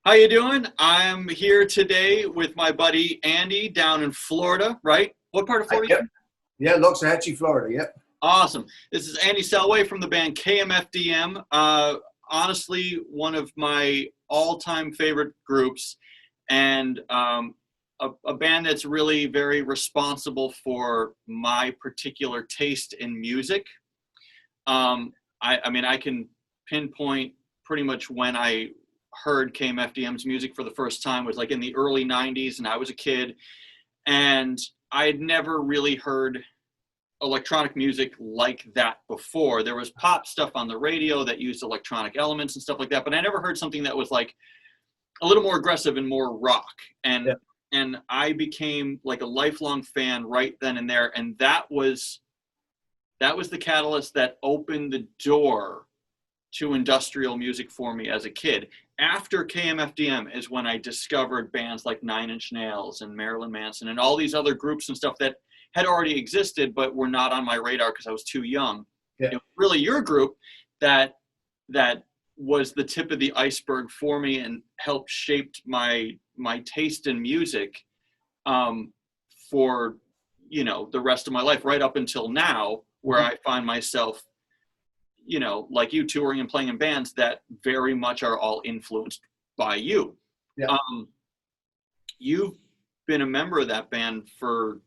How you doing? I'm here today with my buddy Andy down in Florida, right? What part of Right, Florida? yep. Yeah, Loxahatchee, Florida. Yep. Awesome. This is Andy Selway from the band KMFDM. Honestly, one of my all-time favorite groups, and a band that's really very responsible for my particular taste in music. I mean, I can pinpoint pretty much when I heard KMFDM's music for the first time was like in the early 90s, and I was a kid, and I had never really heard electronic music like that before. There was pop stuff on the radio that used electronic elements and stuff like that, but I never heard something that was like a little more aggressive and more rock. Yeah. And I became like a lifelong fan right then and there, and that was the catalyst that opened the door to industrial music for me as a kid. After KMFDM is when I discovered bands like Nine Inch Nails and Marilyn Manson and all these other groups and stuff that had already existed but were not on my radar because I was too young. Yeah. It was really your group that was the tip of the iceberg for me and helped shaped my taste in music for the rest of my life right up until now, where I find myself, like you, touring and playing in bands that very much are all influenced by you. Yeah. You've been a member of that band for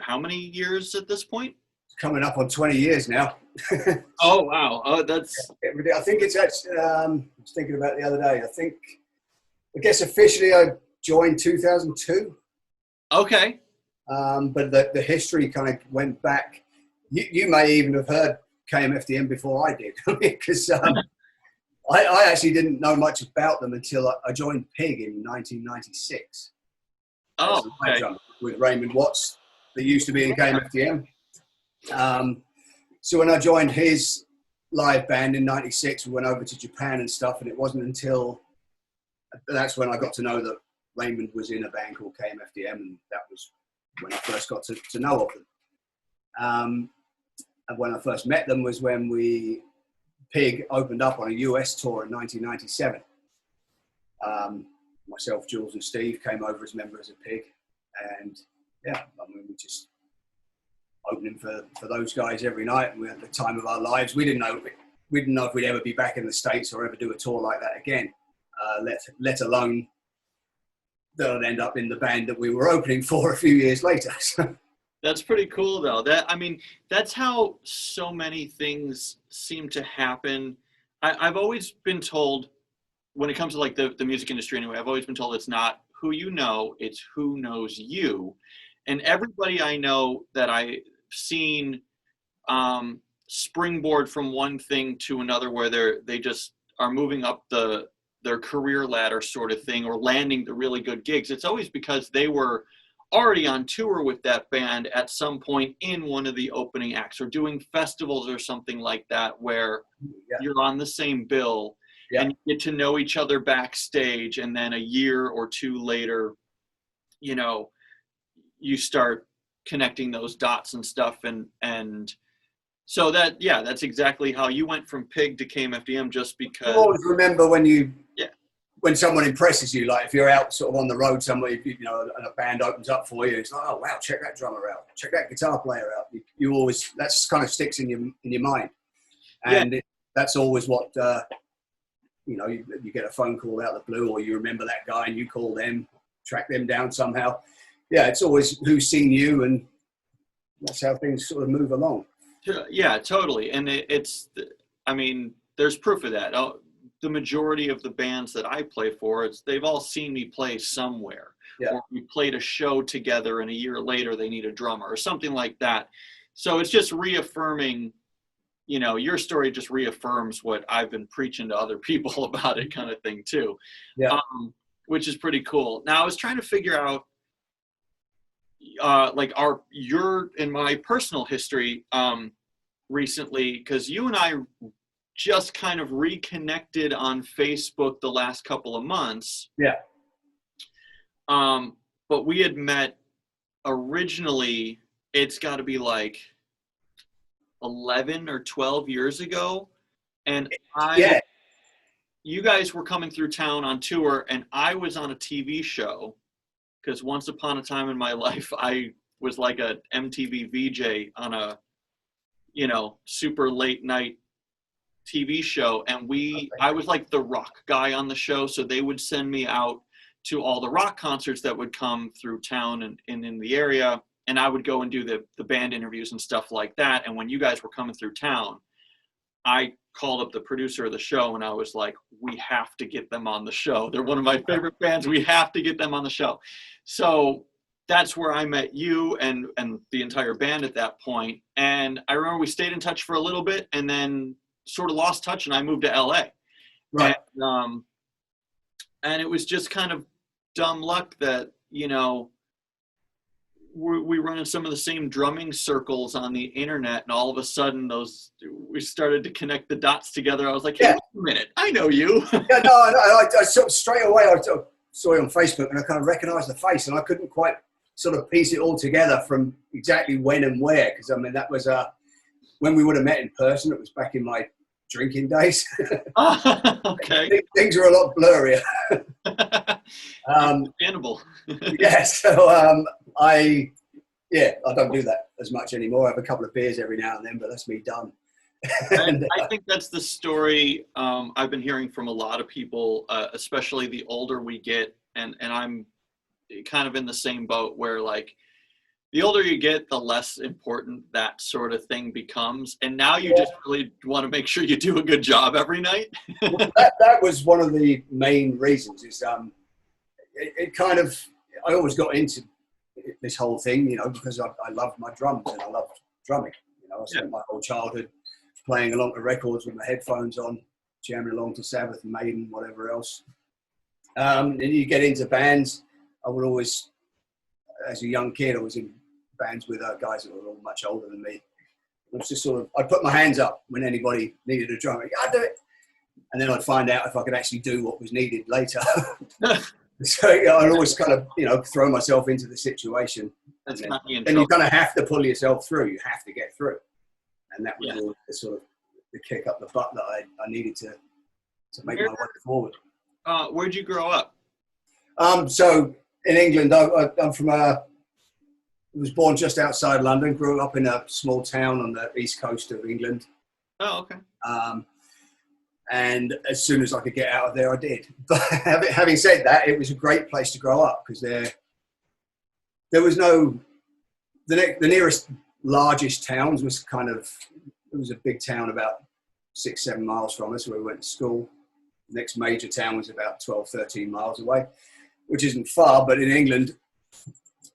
how many years at this point? Coming up on 20 years now. Oh, wow. Oh, that's... I think it's actually, I was thinking about it the other day. I guess officially I joined 2002. Okay. But the history kind of went back. You may even have heard KMFDM before I did, because I actually didn't know much about them until I joined Pig in 1996. Oh, okay. With Raymond Watts, that used to be in KMFDM. So when I joined his live band in 96, we went over to Japan and stuff, and it wasn't until that's when I got to know that Raymond was in a band called KMFDM, and that was when I first got to know of them. And when I first met them was when Pig opened up on a US tour in 1997. Myself, Jules and Steve came over as members of Pig, and yeah, I mean, we just opening for those guys every night, and we had the time of our lives. We didn't know if we'd ever be back in the States or ever do a tour like that again, let alone that I'd end up in the band that we were opening for a few years later. That's pretty cool, though. That's how so many things seem to happen. I've always been told, when it comes to like the music industry anyway, I've always been told it's not who you know, it's who knows you. And everybody I know that I've seen springboard from one thing to another, where they just are moving up their career ladder sort of thing, or landing the really good gigs, it's always because they were already on tour with that band at some point in one of the opening acts, or doing festivals or something like that, where you're on the same bill and you get to know each other backstage, and then a year or two later, you start connecting those dots and stuff, and so that's exactly how you went from Pig to KMFDM, just because. You always remember when someone impresses you, like if you're out sort of on the road somewhere, and a band opens up for you, it's like, oh wow, check that drummer out, check that guitar player out. You always, that's kind of sticks in your mind, and that's always what you get a phone call out of the blue, or you remember that guy and you call them, track them down somehow. Yeah, it's always who's seen you, and that's how things sort of move along. Yeah, totally. And there's proof of that. The majority of the bands that I play for, they've all seen me play somewhere. Yeah. Or we played a show together, and a year later they need a drummer or something like that. So it's just reaffirming, your story just reaffirms what I've been preaching to other people about it, kind of thing too. Yeah. Which is pretty cool. Now I was trying to figure out your and my personal history recently, because you and I just kind of reconnected on Facebook the last couple of months. Yeah. But we had met originally, it's got to be like 11 or 12 years ago. And you guys were coming through town on tour, and I was on a TV show, because once upon a time in my life, I was like a MTV VJ on a, super late night TV show. And I was like the rock guy on the show. So they would send me out to all the rock concerts that would come through town and in the area. And I would go and do the band interviews and stuff like that. And when you guys were coming through town, I called up the producer of the show and I was like, we have to get them on the show. They're one of my favorite bands. We have to get them on the show. So that's where I met you and the entire band at that point. And I remember we stayed in touch for a little bit and then sort of lost touch, and I moved to LA. Right. And it was just kind of dumb luck that, we run in some of the same drumming circles on the internet, and all of a sudden we started to connect the dots together. I was like, hey, wait a minute, I know you. Yeah, no, I sort of straight away, I saw you on Facebook and I kind of recognized the face, and I couldn't quite sort of piece it all together from exactly when and where, because I mean, that was when we would have met in person. It was back in my drinking days. Okay. Things were a lot blurrier. Understandable. Yeah, so I don't do that as much anymore. I have a couple of beers every now and then, but that's me done. And I think that's the story I've been hearing from a lot of people, especially the older we get, and I'm kind of in the same boat where, like, the older you get, the less important that sort of thing becomes. And now you just really want to make sure you do a good job every night. Well, that was one of the main reasons, is it kind of, I always got into this whole thing, because I loved my drums and I loved drumming. I spent my whole childhood playing along to records with my headphones on, jamming along to Sabbath and Maiden, whatever else. And you get into bands. I would always, as a young kid, I was in bands with guys that were all much older than me. It was just sort of, I'd put my hands up when anybody needed a drum. I'd do it. And then I'd find out if I could actually do what was needed later. So I'd always kind of, throw myself into the situation. That's and not me in then trouble. you kind of have to pull yourself through. You have to get through. And that was all the sort of the kick up the butt that I needed to make my way forward. Where'd you grow up? So in England, I'm from was born just outside London, grew up in a small town on the east coast of England. Oh, okay. And as soon as I could get out of there, I did. But having said that, it was a great place to grow up, because there was no, the nearest largest towns was it was a big town about 6-7 miles from us where we went to school. The next major town was about 12-13 miles away, which isn't far, but in England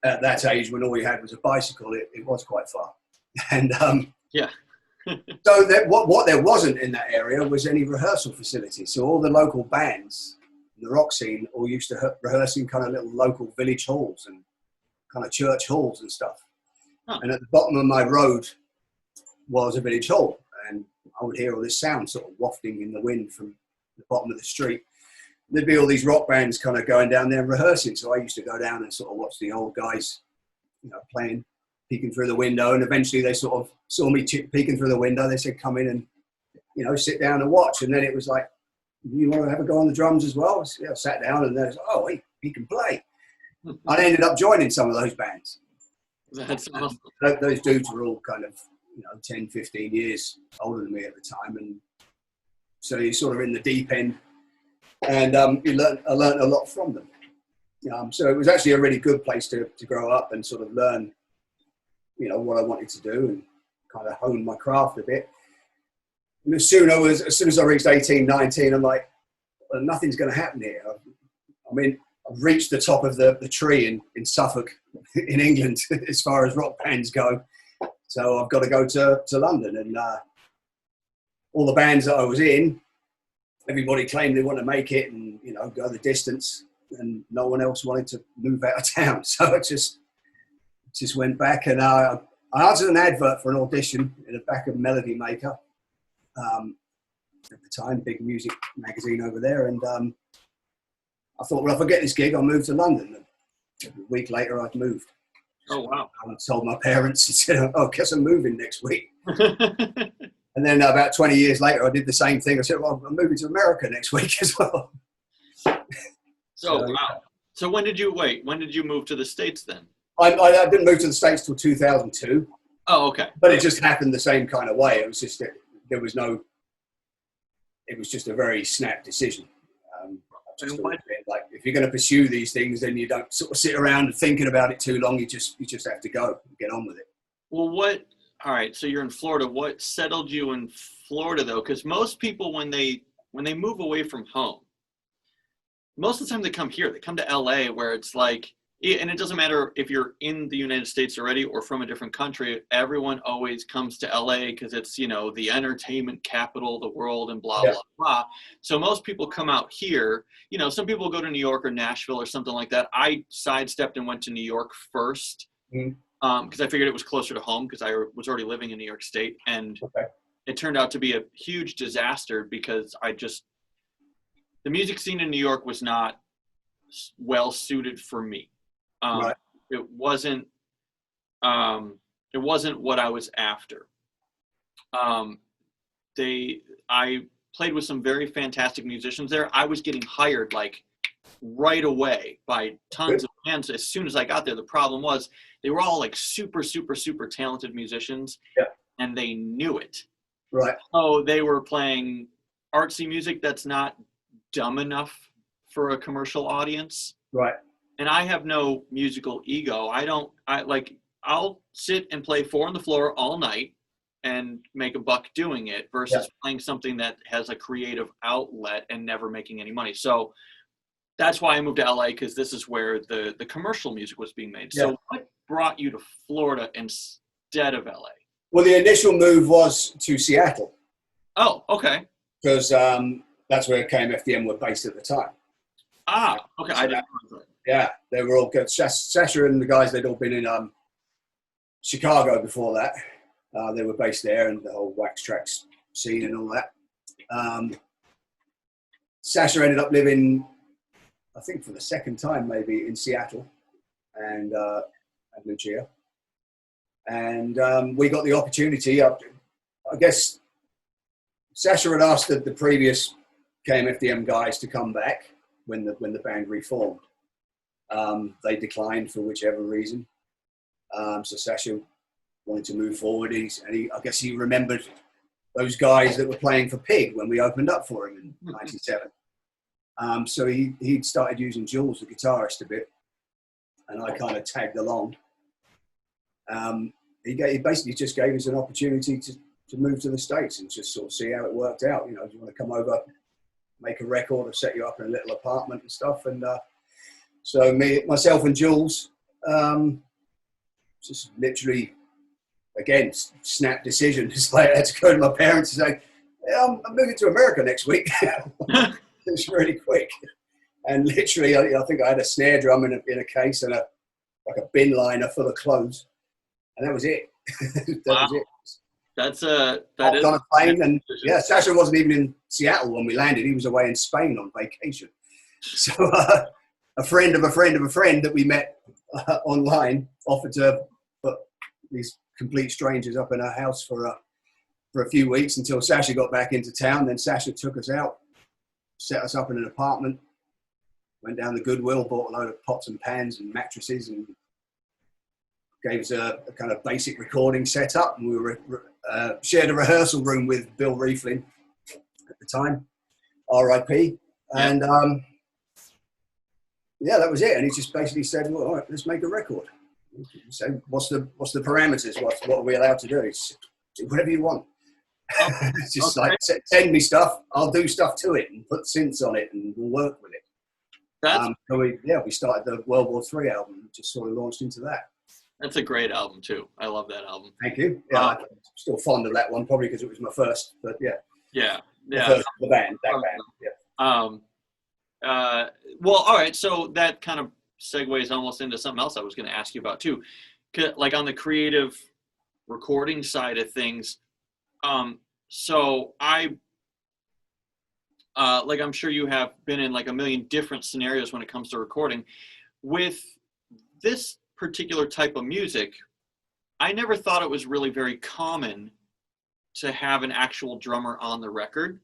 at that age, when all you had was a bicycle, it was quite far. And so what there wasn't in that area was any rehearsal facilities. So all the local bands, the rock scene, all used to rehearse in kind of little local village halls and kind of church halls and stuff. Oh. And at the bottom of my road was a village hall, and I would hear all this sound sort of wafting in the wind from the bottom of the street. There'd be all these rock bands kind of going down there and rehearsing. So I used to go down and sort of watch the old guys, playing, peeking through the window. And eventually they sort of saw me peeking through the window. They said, come in and, sit down and watch. And then it was like, you want to have a go on the drums as well? So, I sat down and they was like, oh, he can play. I ended up joining some of those bands. That's awesome. Those dudes were all kind of, 10, 15 years older than me at the time. And so you're sort of in the deep end. And I learned a lot from them. So it was actually a really good place to grow up and sort of learn, what I wanted to do and kind of hone my craft a bit. And as soon as I reached 18, 19, I'm like, well, nothing's going to happen here. I've reached the top of the tree in Suffolk, in England, as far as rock bands go. So I've got to go to London. And all the bands that I was in, everybody claimed they want to make it and, go the distance, and no one else wanted to move out of town. So I just went back, and I answered an advert for an audition in the back of Melody Maker, at the time, big music magazine over there. And I thought, well, if I get this gig, I'll move to London. And a week later, I'd moved. Oh, wow. I told my parents and said, oh, I guess I'm moving next week. And then about 20 years later, I did the same thing. I said, well, I'm moving to America next week as well. So, wow. So when did you move to the States then? I didn't move to the States till 2002. Oh, okay. But it just happened the same kind of way. It was just that it was just a very snap decision. Like, if you're going to pursue these things, then you don't sort of sit around thinking about it too long. You just have to go and get on with it. Well, all right, so you're in Florida. What settled you in Florida though? Because most people, when they move away from home, most of the time they come here. They come to LA, where it's like, and it doesn't matter if you're in the United States already or from a different country, everyone always comes to LA because it's, the entertainment capital of the world and blah, blah, blah. So most people come out here. Some people go to New York or Nashville or something like that. I sidestepped and went to New York first because I figured it was closer to home because I was already living in New York State. And it turned out to be a huge disaster because the music scene in New York was not well suited for me. It wasn't what I was after. I played with some very fantastic musicians there. I was getting hired like right away by tons of bands as soon as I got there. The problem was they were all like super, super, super talented musicians, and they knew it. Right. So they were playing artsy music that's not dumb enough for a commercial audience. Right. And I have no musical ego. I'll sit and play four on the floor all night and make a buck doing it versus playing something that has a creative outlet and never making any money. So that's why I moved to LA, because this is where the commercial music was being made. So what brought you to Florida instead of LA? Well, the initial move was to Seattle. Oh, okay. Because that's where KMFDM were based at the time. Ah, okay. I didn't know that. Yeah, they were all good. Sasha and the guys, they'd all been in Chicago before that. They were based there, and the whole Wax Tracks scene and all that. Sasha ended up living, I think for the second time maybe, in Seattle and Lucia. And we got the opportunity. I guess Sasha had asked the previous KMFDM guys to come back when the band reformed. They declined for whichever reason. So Sasha wanted to move forward. I guess he remembered those guys that were playing for Pig when we opened up for him in '97. So he'd started using Jules, the guitarist, a bit, and I kind of tagged along. He basically just gave us an opportunity to move to the States and just sort of see how it worked out. Do you want to come over, make a record, or set you up in a little apartment and stuff? And so myself and Jules, just literally, again, snap decision. It's like I had to go to my parents and say, I'm moving to America next week. It's really quick. And literally, I think I had a snare drum in a case and a bin liner full of clothes. And that was it. That was it. That is on a plane. And yeah, Sasha wasn't even in Seattle when we landed. He was away in Spain on vacation. So a friend of a friend of a friend that we met online offered to put these complete strangers up in her house for a few weeks until Sasha got back into town. Then Sasha took us out, set us up in an apartment, went down the Goodwill, bought a load of pots and pans and mattresses, and gave us a kind of basic recording setup. And we shared a rehearsal room with Bill Rieflin at the time, R.I.P. And that was it. And he just basically said, well, all right, let's make a record. So what's the parameters? What are we allowed to do? It's do whatever you want. It's just like, send me stuff, I'll do stuff to it and put synths on it and we'll work with it. So we started the World War III album and just sort of launched into that. That's a great album too. I love that album. Thank you. Yeah, I'm still fond of that one, probably because it was my first, but yeah. Yeah. First, the band, that band, well, all right, so that kind of segues almost into something else I was going to ask you about too. Like on the creative recording side of things, so I'm sure you have been in like a million different scenarios when it comes to recording. With this particular type of music, I never thought it was really very common to have an actual drummer on the record.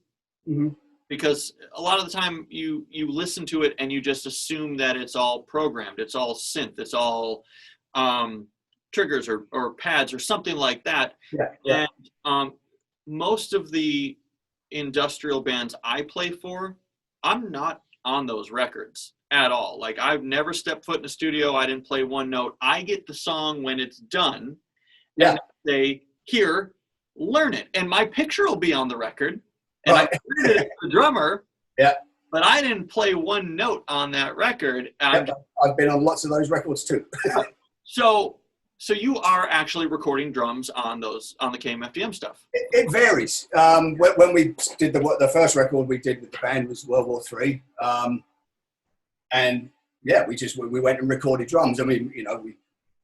Mm-hmm. Because a lot of the time you listen to it and you just assume that it's all programmed, it's all synth, it's all triggers or pads or something like that. Yeah. And most of the industrial bands I play for, I'm not on those records at all. Like, I've never stepped foot in a studio. I didn't play one note. I get the song when it's done. Yeah. And they here, learn it. And my picture will be on the record. And I heard it as the drummer. Yeah. But I didn't play one note on that record. I've been on lots of those records too. So you are actually recording drums on the KMFDM stuff. It varies. When we did the first record we did with the band was World War III, and yeah, we went and recorded drums. I mean, you know, we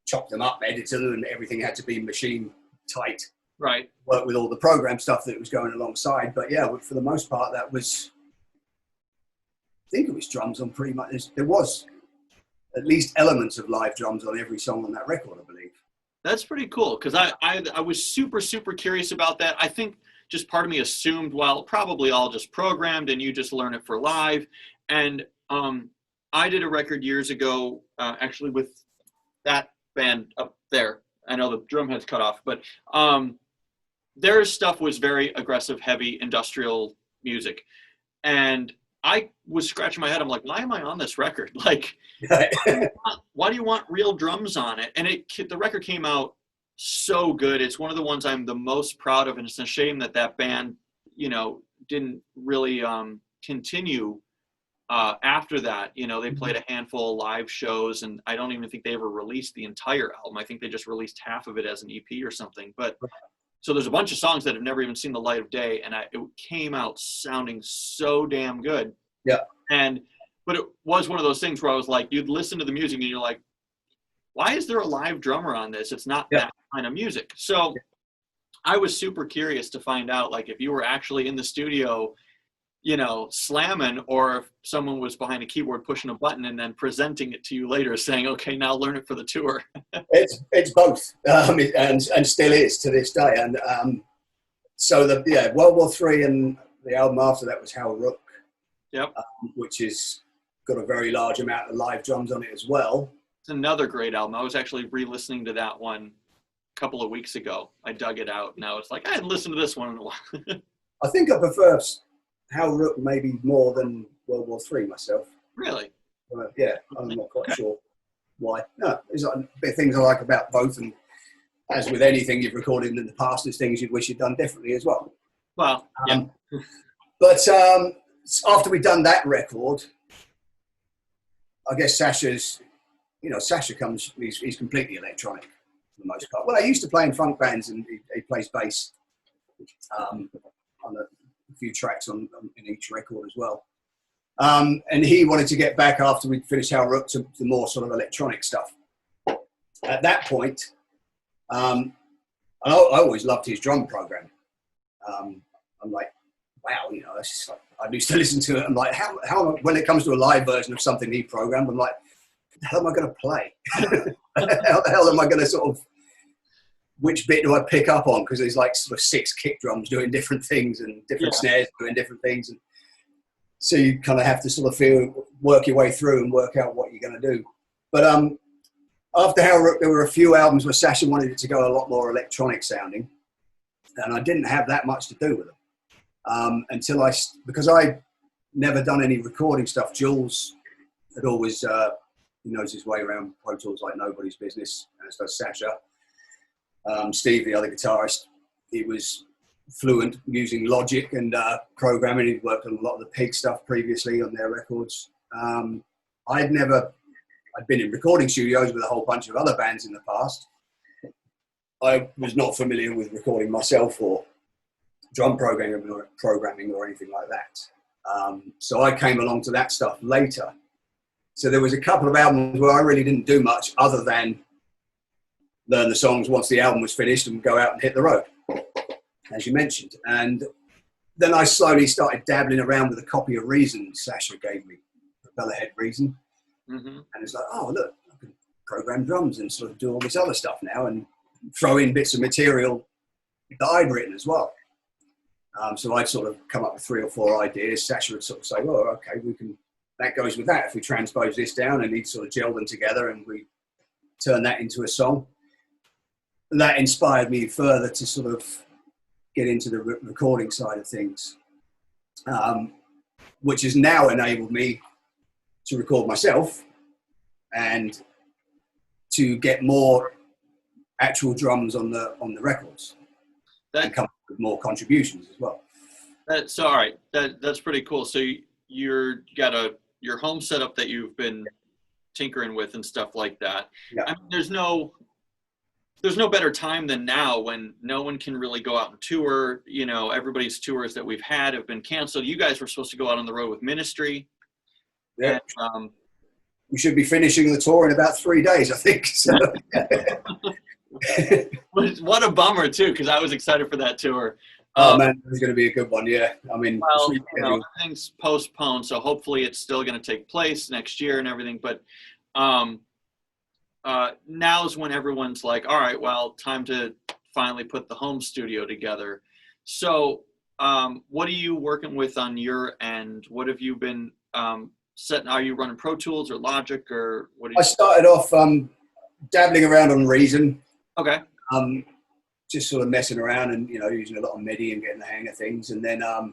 chopped them up, edited them, and everything had to be machine tight. Right. Work with all the program stuff that was going alongside. But yeah, for the most part, that was. I think it was drums on pretty much. There was at least elements of live drums on every song on that record, I believe. That's pretty cool, because I was super, super curious about that. I think just part of me assumed, well, probably all just programmed and you just learn it for live. And I did a record years ago, actually with that band up there. I know the drum head's cut off, but their stuff was very aggressive, heavy, industrial music. And I was scratching my head. I'm like, why am I on this record? Like, why do you want real drums on it? And the record came out so good. It's one of the ones I'm the most proud of. And it's a shame that band, you know, didn't really continue after that. You know, they played a handful of live shows, and I don't even think they ever released the entire album. I think they just released half of it as an EP or something. But so there's a bunch of songs that have never even seen the light of day, and it came out sounding so damn good. Yeah. But it was one of those things where I was like, you'd listen to the music and you're like, why is there a live drummer on this? It's not that kind of music. So I was super curious to find out, like, if you were actually in the studio, you know, slamming, or if someone was behind a keyboard pushing a button and then presenting it to you later saying, okay, now learn it for the tour. It's both, and still is to this day. And so World War III, and the album after that was Hal Rook, which has got a very large amount of live drums on it as well. It's another great album. I was actually re-listening to that one a couple of weeks ago. I dug it out, and I was like, I hadn't listened to this one in a while. I think I prefer Hal Rook maybe more than World War III myself. Really? Yeah, I'm not quite sure why. No, there's things I like about both, and as with anything you've recorded in the past, there's things you'd wish you'd done differently as well. Well, but after we'd done that record, I guess Sasha comes, he's completely electronic for the most part. Well, I used to play in funk bands, and he plays bass on a few tracks in each record as well. And he wanted to get back after we'd finished Hal Rook to more sort of electronic stuff. At that point, I always loved his drum program. I'm like, wow, you know, it's just like, I used to listen to it. I'm like, how when it comes to a live version of something he programmed, I'm like, what the hell am I going to play? How the hell am I going to sort of, which bit do I pick up on? Because there's like sort of 6 kick drums doing different things, and different snares doing different things. And so you kind of have to sort of work your way through and work out what you're going to do. But after Hal Rook, there were a few albums where Sasha wanted it to go a lot more electronic sounding. And I didn't have that much to do with them. Because I never done any recording stuff. Jules had always, he knows his way around Pro Tools like nobody's business, as does Sasha. Steve, the other guitarist, he was fluent using Logic and programming. He'd worked on a lot of the Pig stuff previously on their records. I'd been in recording studios with a whole bunch of other bands in the past. I was not familiar with recording myself or drum programming or anything like that. So I came along to that stuff later. So there was a couple of albums where I really didn't do much other than learn the songs once the album was finished and go out and hit the road, as you mentioned. And then I slowly started dabbling around with a copy of Reason Sasha gave me, Propeller Head Reason. Mm-hmm. And it's like, oh, look, I can program drums and sort of do all this other stuff now and throw in bits of material that I'd written as well. So I'd sort of come up with 3 or 4 ideas. Sasha would sort of say, "Oh, okay, that goes with that. If we transpose this down," and he'd sort of gel them together, and we turn that into a song. And that inspired me further to sort of get into the recording side of things, which has now enabled me to record myself and to get more actual drums on the records and come up with more contributions as well. That's all right. That's pretty cool. So you're got your home setup that you've been tinkering with and stuff like that. Yeah. I mean, there's no better time than now when no one can really go out and tour. You know, everybody's tours that we've had have been canceled. You guys were supposed to go out on the road with Ministry. Yeah. And, we should be finishing the tour in about 3 days, I think. So. What a bummer too, because I was excited for that tour. Oh man, it's going to be a good one. Yeah, I mean, well, you know, everything's postponed, so hopefully it's still going to take place next year and everything. But now's when everyone's like, all right, well, time to finally put the home studio together. So what are you working with on your end? What have you been setting? Are you running Pro Tools or Logic, or what? I started off dabbling around on Reason. Okay. Just sort of messing around and, you know, using a lot of MIDI and getting the hang of things. And then I've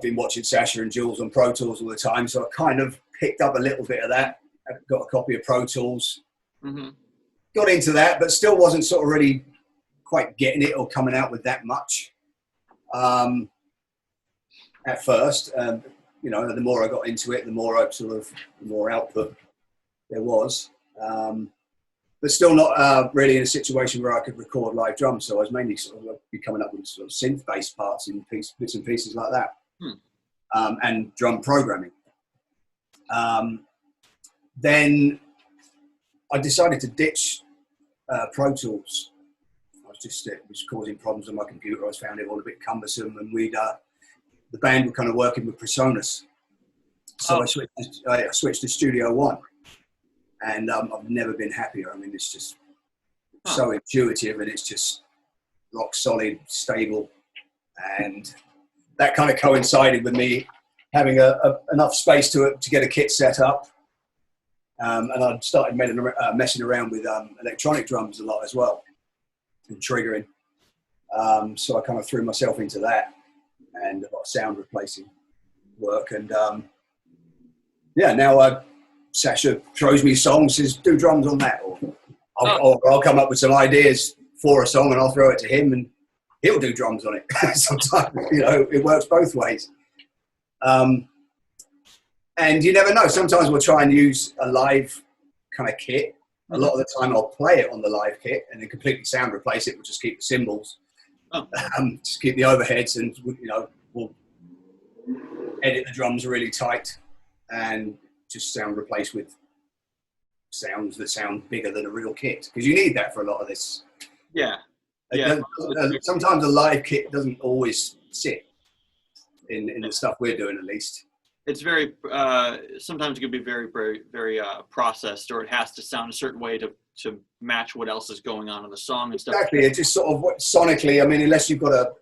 been watching Sasha and Jules on Pro Tools all the time, so I kind of picked up a little bit of that. I've got a copy of Pro Tools. Mm-hmm. Got into that, but still wasn't sort of really quite getting it or coming out with that much at first. You know, the more I got into it, the more output there was. But still not really in a situation where I could record live drums. So I was mainly sort of be coming up with sort of synth-based parts in bits and pieces like that, and drum programming. Then I decided to ditch Pro Tools. It was causing problems on my computer. I found it all a bit cumbersome, and the band were kind of working with Presonus. So I switched to Studio One. And I've never been happier. I mean, it's just so intuitive, and it's just rock solid, stable. And that kind of coincided with me having enough space to get a kit set up. And I started messing around with electronic drums a lot as well, and triggering. So I kind of threw myself into that and a lot of sound replacing work. And now Sasha throws me songs, says, do drums on that. Or I'll come up with some ideas for a song and I'll throw it to him and he'll do drums on it. Sometimes, you know, it works both ways. And you never know. Sometimes we'll try and use a live kind of kit. A lot of the time I'll play it on the live kit and then completely sound replace it. We'll just keep the cymbals, just keep the overheads, and, you know, we'll edit the drums really tight and just sound replaced with sounds that sound bigger than a real kit, because you need that for a lot of this. Yeah. Sometimes a live kit doesn't always sit in the stuff we're doing, at least. It's very sometimes it can be very, very, very processed, or it has to sound a certain way to match what else is going on in the song and stuff. Exactly. It's just sort of sonically. I mean, unless you've got a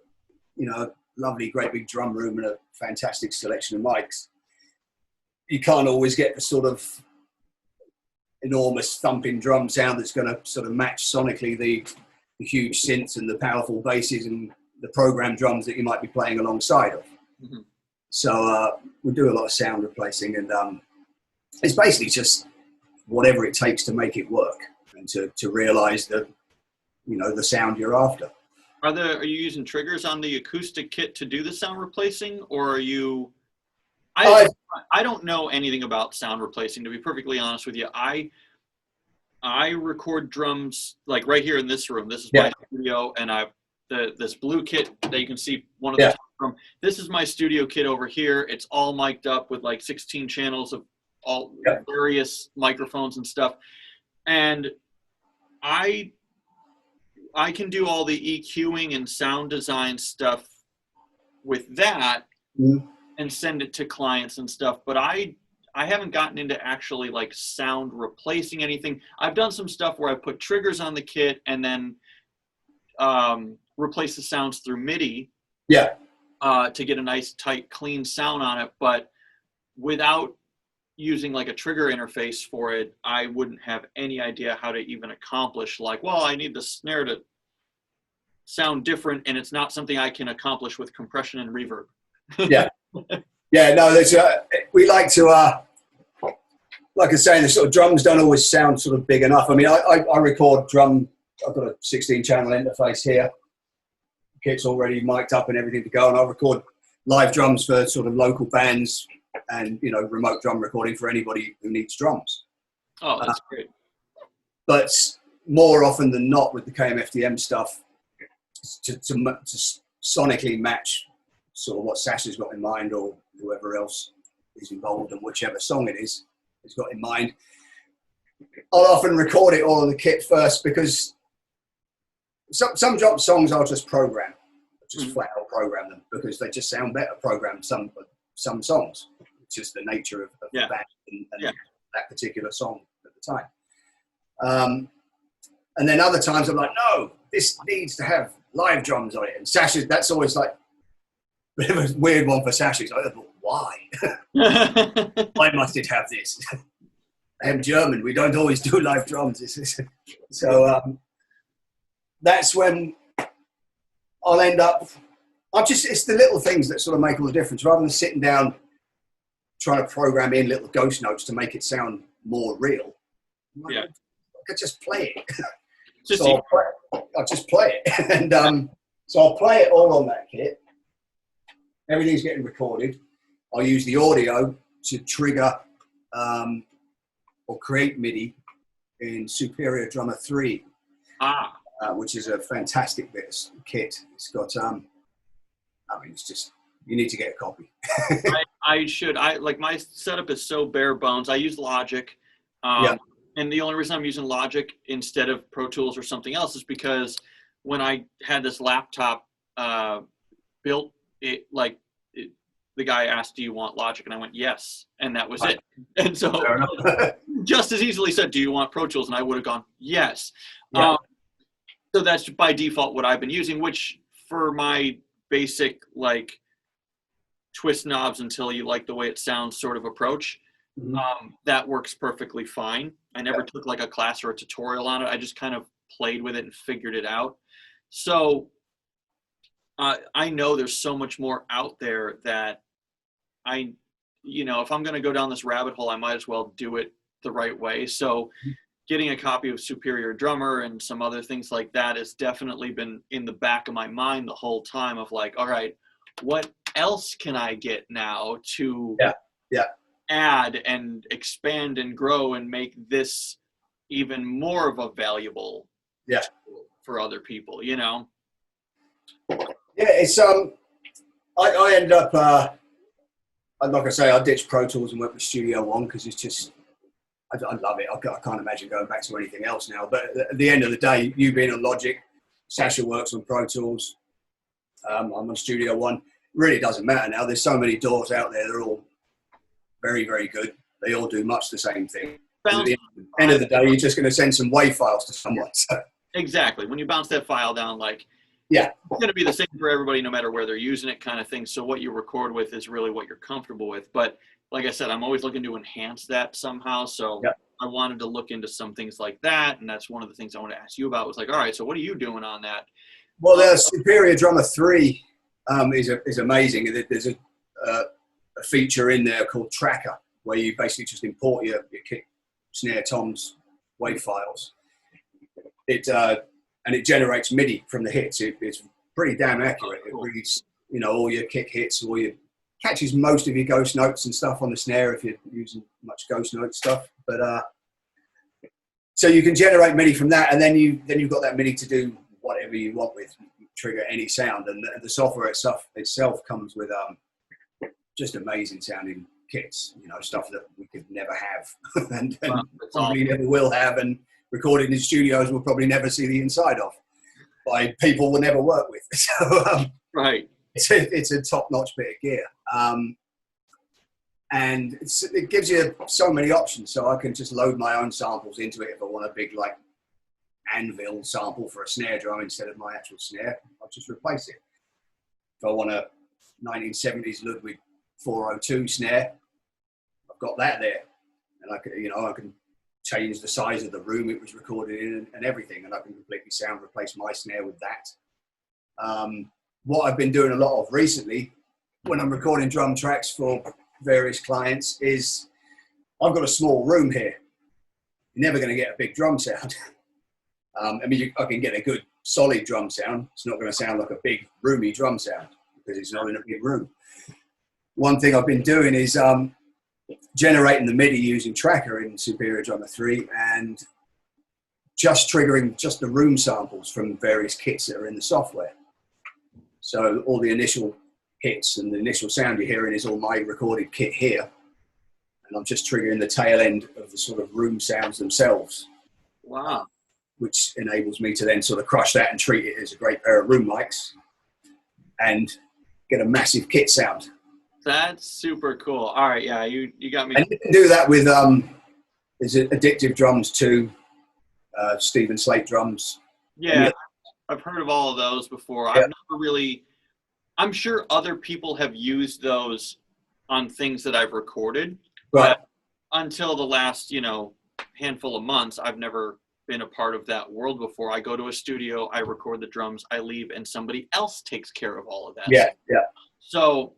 lovely, great big drum room and a fantastic selection of mics, you can't always get the sort of enormous thumping drum sound that's going to sort of match sonically the huge synths and the powerful basses and the programmed drums that you might be playing alongside of. Mm-hmm. So we do a lot of sound replacing, and it's basically just whatever it takes to make it work and to realize that, you know, the sound you're after. Are you using triggers on the acoustic kit to do the sound replacing, or are you? I don't know anything about sound replacing, to be perfectly honest with you. I record drums like right here in this room. This is my studio, and this blue kit that you can see one of the top from. This is my studio kit over here. It's all mic'd up with like 16 channels of all various microphones and stuff. And I can do all the EQing and sound design stuff with that. Mm-hmm. And send it to clients and stuff, but I haven't gotten into actually like sound replacing anything. I've done some stuff where I put triggers on the kit and then replace the sounds through MIDI. Yeah. To get a nice, tight, clean sound on it. But without using like a trigger interface for it, I wouldn't have any idea how to even accomplish like, well, I need the snare to sound different, and it's not something I can accomplish with compression and reverb. Yeah. Yeah, no, there's we like to, like I say, the sort of drums don't always sound sort of big enough. I mean, I record drum, I've got a 16-channel interface here. Kit's already mic'd up and everything to go, and I record live drums for sort of local bands and, you know, remote drum recording for anybody who needs drums. Oh, that's great. But more often than not with the KMFDM stuff, to sonically match sort of what Sasha's got in mind, or whoever else is involved, and whichever song it is has got in mind, I'll often record it all on the kit first, because some drop songs I'll just program, just flat out program them, because they just sound better programmed. Some songs, it's just the nature of the band and that particular song at the time. And then other times I'm like, no, this needs to have live drums on it. And Sasha, that's always like a bit of a weird one for Sasha. He's like, why? Why must it have this? I am German. We don't always do live drums. So that's when I'll end up, it's the little things that sort of make all the difference, rather than sitting down trying to program in little ghost notes to make it sound more real. I could just play it. So I'll just play it. And so I'll play it all on that kit. Everything's getting recorded. I'll use the audio to trigger or create MIDI in Superior Drummer 3, which is a fantastic bit of kit. It's got, I mean, it's just, you need to get a copy. Like my setup is so bare bones. I use Logic. And the only reason I'm using Logic instead of Pro Tools or something else is because when I had this laptop built, the guy asked, do you want Logic? And I went, yes. And that was it. And so just as easily said, do you want Pro Tools? And I would have gone, yes. So that's by default what I've been using, which for my basic, like, twist knobs until you like the way it sounds sort of approach, that works perfectly fine. I never took like a class or a tutorial on it. I just kind of played with it and figured it out. So I know there's so much more out there that if I'm going to go down this rabbit hole, I might as well do it the right way. So getting a copy of Superior Drummer and some other things like that has definitely been in the back of my mind the whole time of like, all right, what else can I get now to add and expand and grow and make this even more of a valuable tool for other people, you know? It's I ended up like I say, I ditched Pro Tools and went with Studio One because it's just I love it. I can't imagine going back to anything else now. But at the end of the day, you being on Logic, Sasha works on Pro Tools, I'm on Studio One. It really doesn't matter now. There's so many doors out there. They're all very, very good. They all do much the same thing. At the end of the day, you're just going to send some WAV files to someone. So. Exactly. When you bounce that file down, like, it's going to be the same for everybody, no matter where they're using it, kind of thing. So what you record with is really what you're comfortable with. But like I said, I'm always looking to enhance that somehow. So I wanted to look into some things like that. And that's one of the things I want to ask you about was like, all right, so what are you doing on that? Well, the Superior Drummer 3 is amazing. There's a feature in there called Tracker, where you basically just import your kick, snare, toms, WAV files. And it generates MIDI from the hits. It's pretty damn accurate. It reads, all your kick hits, catches most of your ghost notes and stuff on the snare if you're using much ghost note stuff. But so you can generate MIDI from that, and then you've got that MIDI to do whatever you want with, trigger any sound. And the software itself comes with just amazing sounding kits, stuff that we could never have and probably never will have, and recorded in studios we'll probably never see the inside of by people we'll never work with. So it's a top-notch bit of gear, and it gives you so many options. So I can just load my own samples into it if I want a big like anvil sample for a snare drum instead of my actual snare, I'll just replace it. If I want a 1970s Ludwig 402 snare, I've got that there, and I can change the size of the room it was recorded in and everything, and I can completely replace my snare with that. What I've been doing a lot of recently when I'm recording drum tracks for various clients is I've got a small room here. You're never going to get a big drum sound. I can get a good solid drum sound. It's not going to sound like a big roomy drum sound because it's not in a big room. One thing I've been doing is generating the MIDI using Tracker in Superior Drummer 3 and just triggering just the room samples from various kits that are in the software. So all the initial hits and the initial sound you're hearing is all my recorded kit here. And I'm just triggering the tail end of the sort of room sounds themselves. Wow. Which enables me to then sort of crush that and treat it as a great pair of room mics and get a massive kit sound. That's super cool. All right, yeah, you got me. And you can do that with is it Addictive Drums too, Stephen Slate drums. Yeah, I've heard of all of those before. Yeah. I've never really. I'm sure other people have used those on things that I've recorded, Right. but until the last handful of months, I've never been a part of that world before. I go to a studio, I record the drums, I leave, and somebody else takes care of all of that. Yeah, stuff. yeah. So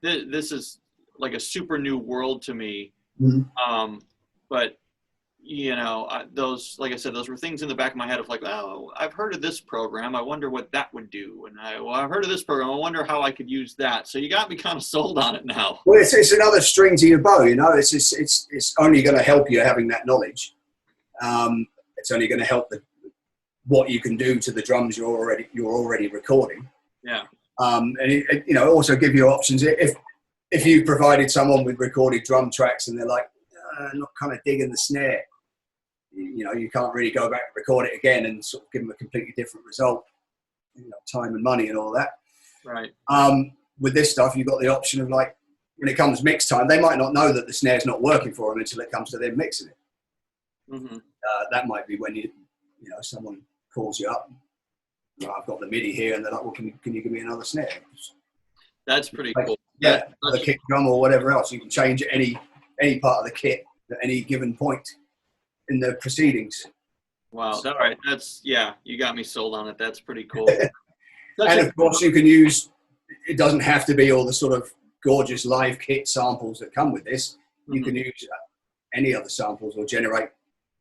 this is like a super new world to me. Mm-hmm. But those, like I said, those were things in the back of my head of like, oh, I've heard of this program. I wonder what that would do. And I've heard of this program. I wonder how I could use that. So you got me kind of sold on it now. Well, it's another string to your bow. It's only going to help you having that knowledge. It's only going to help what you can do to the drums you're already recording. Yeah. And it also give you options if you provided someone with recorded drum tracks and they're like, I'm not kind of digging the snare. You can't really go back and record it again and sort of give them a completely different result. Time and money and all that. Right. With this stuff, you've got the option of like when it comes mix time, they might not know that the snare's not working for them until it comes to them mixing it. Mm-hmm. That might be when someone calls you up. I've got the MIDI here, and they're like, "Well, can you give me another snare?" That's pretty cool. Yeah, another kick drum or whatever else. You can change any part of the kit at any given point in the proceedings. Wow. All right. You got me sold on it. That's pretty cool. And of course, you can use. It doesn't have to be all the sort of gorgeous live kit samples that come with this. Mm-hmm. You can use any other samples or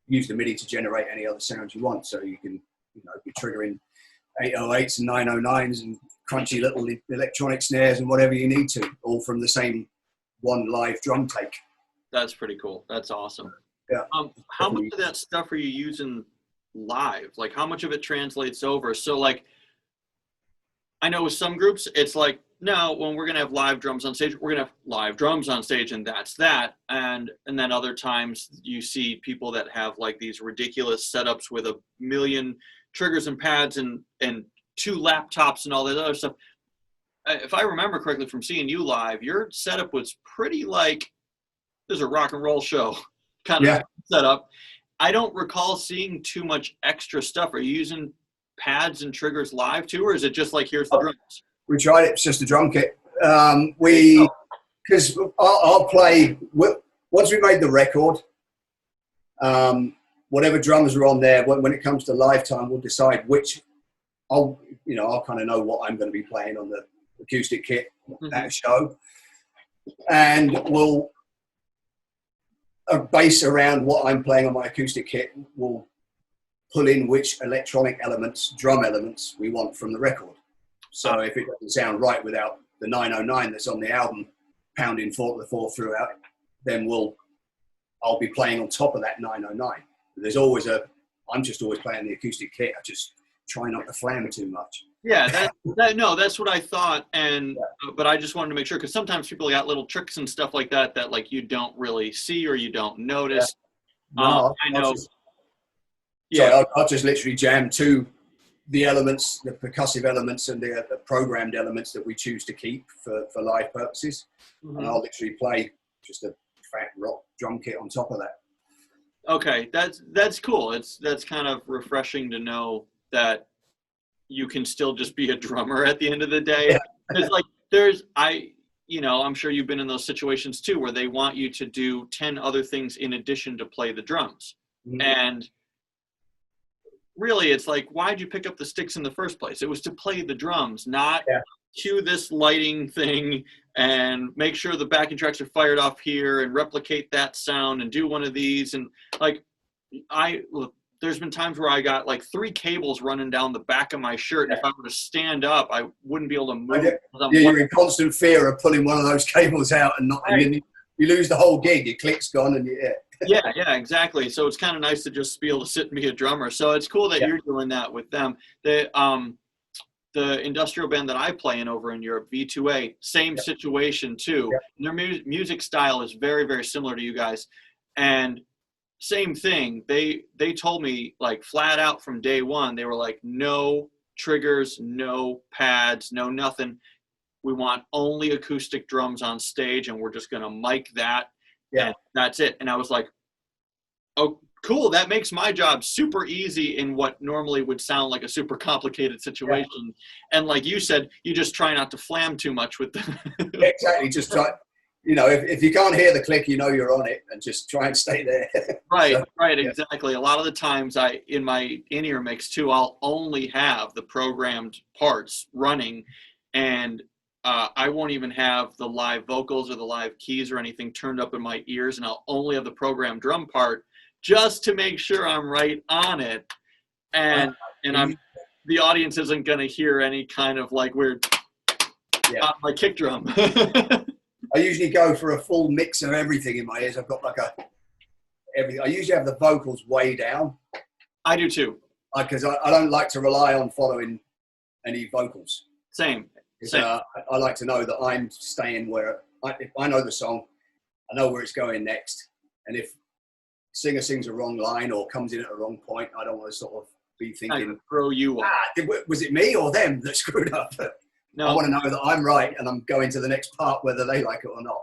use the MIDI to generate any other sounds you want. So you can, be triggering 808s and 909s and crunchy little electronic snares and whatever you need to, all from the same one live drum take. That's pretty cool. That's awesome. Yeah. How much of that stuff are you using live? Like how much of it translates over? So like, I know with some groups, it's like, no, when we're going to have live drums on stage, we're going to have live drums on stage and that's that. And then other times you see people that have like these ridiculous setups with 1 million triggers and pads and 2 laptops and all that other stuff. If I remember correctly from seeing you live, your setup was pretty like, there's a rock and roll show kind of setup. I don't recall seeing too much extra stuff. Are you using pads and triggers live too, or is it just like, here's the drums? We tried it. It's just a drum kit. Because I'll play once we made the record. Whatever drums are on there, when it comes to live time, we'll decide which. I'll kind of know what I'm going to be playing on the acoustic kit at a show, and we'll base around what I'm playing on my acoustic kit. We'll pull in which electronic elements, drum elements we want from the record. So if it doesn't sound right without the 909 that's on the album pounding 4/4 throughout, then I'll be playing on top of that 909. There's always I'm just always playing the acoustic kit. I just try not to flam too much. Yeah, that's what I thought. But I just wanted to make sure, because sometimes people got little tricks and stuff like that like you don't really see or you don't notice. Yeah. No, I know. I'll just literally jam to the elements, the percussive elements and the programmed elements that we choose to keep for live purposes. Mm-hmm. And I'll literally play just a fat rock drum kit on top of that. Okay, that's cool. That's kind of refreshing to know that you can still just be a drummer at the end of the day. Yeah. Because like I'm sure you've been in those situations too, where they want you to do 10 other things in addition to play the drums. Mhm. And really, it's like, why'd you pick up the sticks in the first place? It was to play the drums, not Yeah. cue this lighting thing and make sure the backing tracks are fired off here and replicate that sound and do one of these. And like, there's been times where I got like 3 cables running down the back of my shirt. And if I were to stand up, I wouldn't be able to move. You're in constant fear of pulling one of those cables out and not, Right. and you lose the whole gig. Your click's gone, and Yeah, exactly. So it's kind of nice to just be able to sit and be a drummer. So it's cool that you're doing that with them. The industrial band that I play in over in Europe, V2A, same situation too. Their music style is very, very similar to you guys. And same thing. They told me like flat out from day one, they were like, no triggers, no pads, no nothing. We want only acoustic drums on stage, and we're just going to mic that. And that's it. And I was like, oh, cool. That makes my job super easy in what normally would sound like a super complicated situation. Yeah. And like you said, you just try not to flam too much with them. Exactly. Just try, if you can't hear the click, you're on it, and just try and stay there. Right, exactly. A lot of the times in my in-ear mix too, I'll only have the programmed parts running, and I won't even have the live vocals or the live keys or anything turned up in my ears, and I'll only have the programmed drum part just to make sure I'm right on it. And the audience isn't going to hear any kind of like weird on my kick drum. I usually go for a full mix of everything in my ears. I've got like everything. I usually have the vocals way down. I do too. Because I don't like to rely on following any vocals. Same. I like to know that I'm staying where if I know the song, I know where it's going next. And if singer sings a wrong line or comes in at a wrong point, I don't want to sort of be thinking, throw you off. Was it me or them that screwed up? No. I want to know that I'm right and I'm going to the next part whether they like it or not.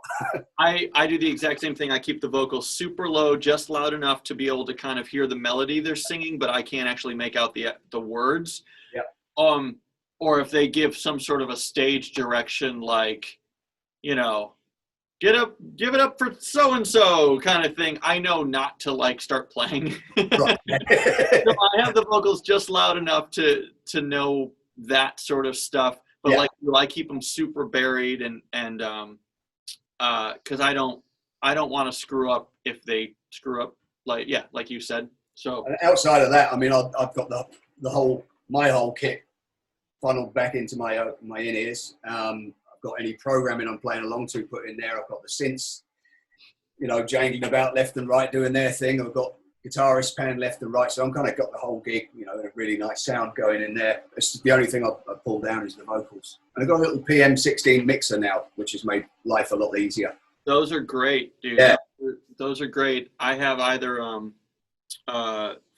I do the exact same thing. I keep the vocals super low, just loud enough to be able to kind of hear the melody they're singing, but I can't actually make out the words. Yeah. Or if they give some sort of a stage direction, like, give it up for so-and-so kind of thing, I know not to like start playing. Right. So I have the vocals just loud enough to know that sort of stuff. But I keep them super buried and because I don't want to screw up if they screw up, like you said. So and outside of that, I mean, I've got my whole kit funneled back into my in-ears. I've got any programming I'm playing along to put in there. I've got the synths, jangling about left and right doing their thing. I've got guitarists pan left and right, so I'm kind of got the whole gig, a really nice sound going in there. It's the only thing I pull down is the vocals. And I've got a little PM16 mixer now, which has made life a lot easier. Those are great, dude. Yeah. Those are great. I have either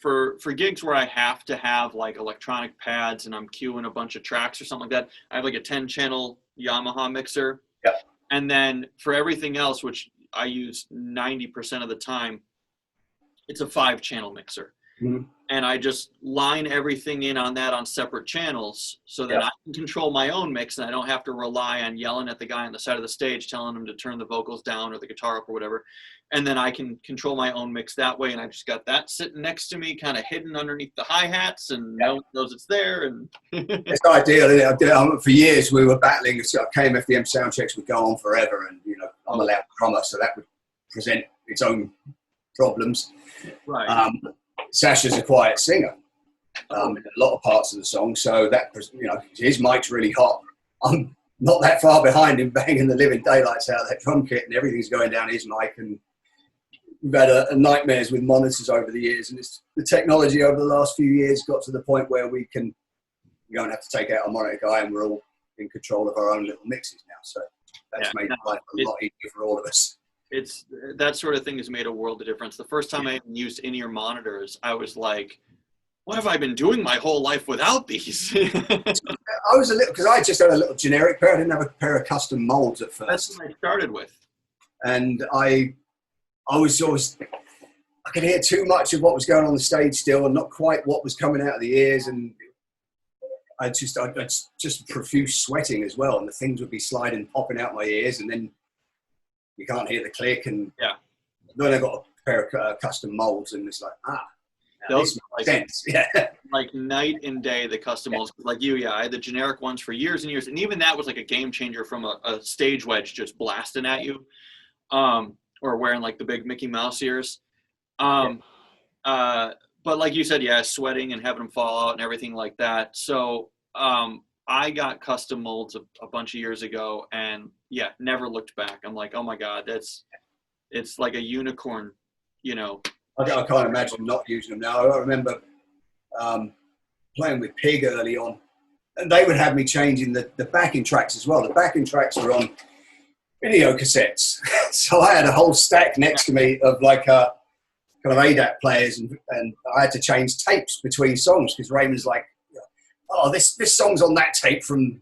for gigs where I have to have like electronic pads and I'm queuing a bunch of tracks or something like that, I have like a 10-channel Yamaha mixer. Yeah. And then for everything else, which I use 90% of the time, it's a 5-channel mixer. Mm-hmm. And I just line everything in on that on separate channels so that I can control my own mix and I don't have to rely on yelling at the guy on the side of the stage telling him to turn the vocals down or the guitar up or whatever. And then I can control my own mix that way. And I just got that sitting next to me, kind of hidden underneath the hi-hats, and no one knows it's there. And it's ideal, isn't it? For years we were battling. KMFDM sound checks would go on forever, and I'm a loud drummer, so that would present its own problems. Right. Sasha's a quiet singer in a lot of parts of the song, so that his mic's really hot. I'm not that far behind him, banging the living daylights out of that drum kit, and everything's going down his mic. And we've had nightmares with monitors over the years, and it's the technology over the last few years got to the point where we don't have to take out a monitor guy, and we're all in control of our own little mixes now. So that's made life a lot easier for all of us. It's that sort of thing has made a world of difference. The first time I even used in-ear monitors, I was like, what have I been doing my whole life without these? I was a little, because I just had a little generic pair. I didn't have a pair of custom molds at first. That's what I started with. And I was always, I could hear too much of what was going on the stage still, and not quite what was coming out of the ears, and I'd just profuse sweating as well, and the things would be sliding, popping out my ears, and then you can't hear the click. And then I got a pair of custom molds, and it's like, this makes sense. Yeah, like night and day, the custom molds. Like I had the generic ones for years and years, and even that was like a game changer from a stage wedge just blasting at you, or wearing like the big Mickey Mouse ears. But like you said, sweating and having them fall out and everything like that. So I got custom molds a bunch of years ago, and never looked back. I'm like, oh my God, it's like a unicorn, I can't imagine not using them now. I remember playing with Pig early on, and they would have me changing the backing tracks as well. The backing tracks were on video cassettes. So I had a whole stack next to me of like kind of ADAT players, and I had to change tapes between songs because Raymond's like, oh, this song's on that tape from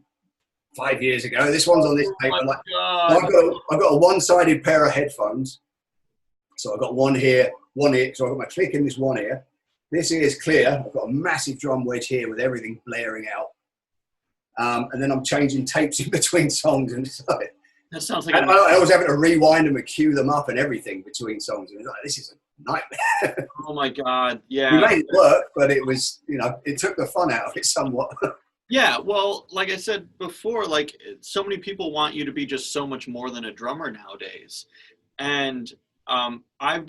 5 years ago. This one's on this tape. I'm like, I've got a one-sided pair of headphones. So I've got one here, one ear. So I've got my click in this one ear. This ear is clear. I've got a massive drum wedge here with everything blaring out. And then I'm changing tapes in between songs. And that sounds like I was having to rewind them and cue them up and everything between songs. And like, this is a nightmare. Oh my God. Yeah. We made it work, but it was, it took the fun out of it somewhat. Yeah. Well, like I said before, like so many people want you to be just so much more than a drummer nowadays. And I've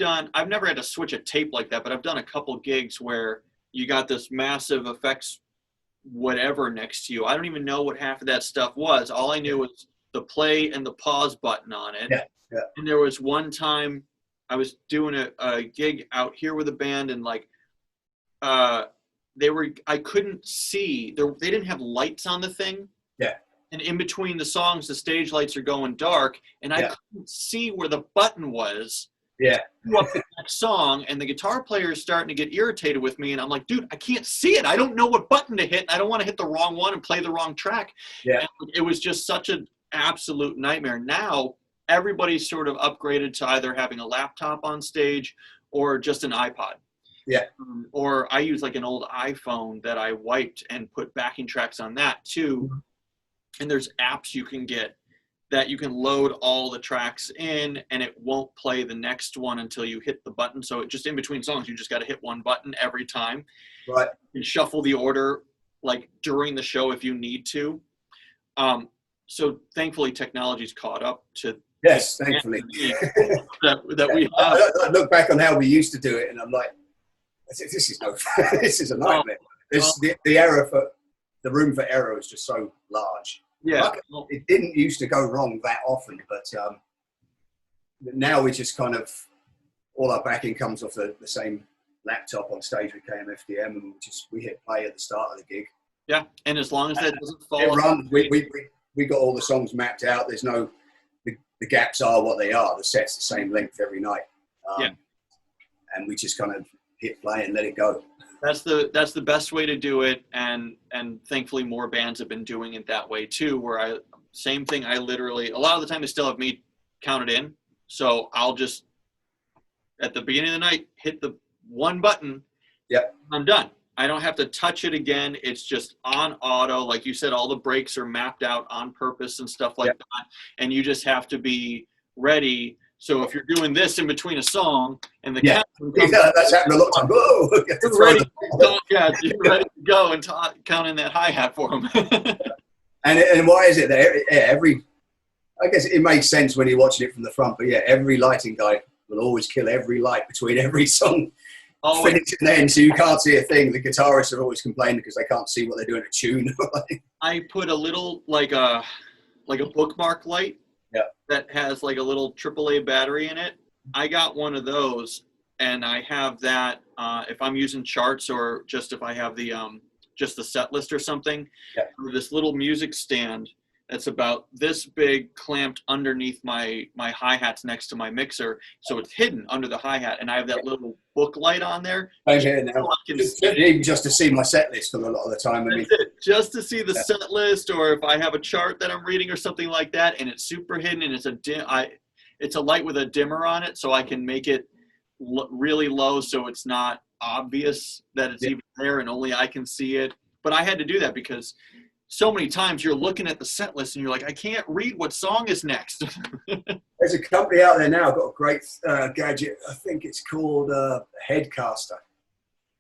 never had to switch a tape like that, but I've done a couple gigs where you got this massive effects whatever next to you. I don't even know what half of that stuff was. All I knew was the play and the pause button on it. Yeah. And there was one time I was doing a gig out here with a band, and like I couldn't see, they didn't have lights on the thing. Yeah. And in between the songs, the stage lights are going dark, and I couldn't see where the button was. Yeah. Up the next song, and the guitar player is starting to get irritated with me, and I'm like, dude, I can't see it. I don't know what button to hit, and I don't want to hit the wrong one and play the wrong track. Yeah. And it was just such an absolute nightmare. Now everybody's sort of upgraded to either having a laptop on stage or just an iPod. Yeah. Or I use like an old iPhone that I wiped and put backing tracks on that too. Mm-hmm. And there's apps you can get that you can load all the tracks in, and it won't play the next one until you hit the button. So it just in between songs, you just got to hit one button every time. Right. And shuffle the order like during the show if you need to. So thankfully technology's caught up to. Yes, thankfully. that we have. I look back on how we used to do it, and I'm like, this is a nightmare. The room for error is just so large. Yeah. It didn't used to go wrong that often, but now we just kind of, all our backing comes off the same laptop on stage with KMFDM, and we hit play at the start of the gig. Yeah, and as long as that doesn't fall. It runs. We got all the songs mapped out. There's no, the gaps are what they are. The set's the same length every night. And we just kind of hit play and let it go. That's the best way to do it, and thankfully more bands have been doing it that way too, where same thing, I literally, a lot of the time they still have me counted in, so I'll just at the beginning of the night hit the one button. Yep. I'm done. I don't have to touch it again. It's just on auto. Like you said, all the breaks are mapped out on purpose and stuff like that, and you just have to be ready. So if you're doing this in between a song and the that's happened a lot of times. Whoa, you're ready to go and count in that hi-hat for them. and why is it that I guess it makes sense when you're watching it from the front, but every lighting guy will always kill every light between every song. Finish and end, so you can't see a thing. The guitarists are always complaining because they can't see what they're doing to tune. I put a little like a bookmark light. Yeah. That has like a little AAA battery in it. I got one of those, and I have that if I'm using charts, or just if I have the just the set list or something. Yeah. This little music stand that's about this big, clamped underneath my hi-hats next to my mixer, so it's hidden under the hi-hat, and I have that little book light on there. I'm here now. Just to see my set list for a lot of the time. Just to see the set list, or if I have a chart that I'm reading or something like that, and it's super hidden, and it's a light with a dimmer on it, so I can make it really low so it's not obvious that it's even there and only I can see it. But I had to do that because so many times you're looking at the set list and you're like, I can't read what song is next. There's a company out there now got a great gadget. I think it's called Headcaster.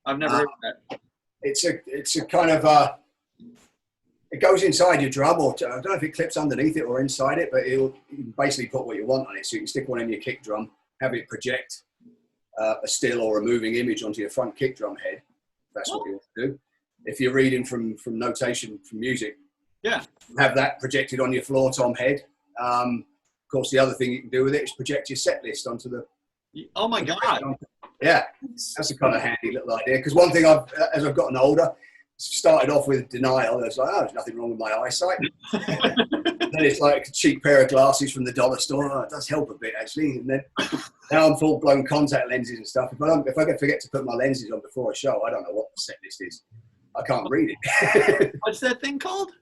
I've never heard of that. It's a kind of it goes inside your drum, or I don't know if it clips underneath it or inside it, but you can basically put what you want on it. So you can stick one in your kick drum, have it project a still or a moving image onto your front kick drum head. That's what you want to do. If you're reading from notation from music, have that projected on your floor tom head. Of course, the other thing you can do with it is project your set list onto the. Oh my God! Yeah, that's a kind of handy little idea. Because one thing as I've gotten older, started off with denial. I was like, oh, there's nothing wrong with my eyesight. Then it's like a cheap pair of glasses from the dollar store. Oh, it does help a bit actually. And then now I'm full blown contact lenses and stuff. If I forget to put my lenses on before a show, I don't know what the set list is. I can't read it. What's that thing called?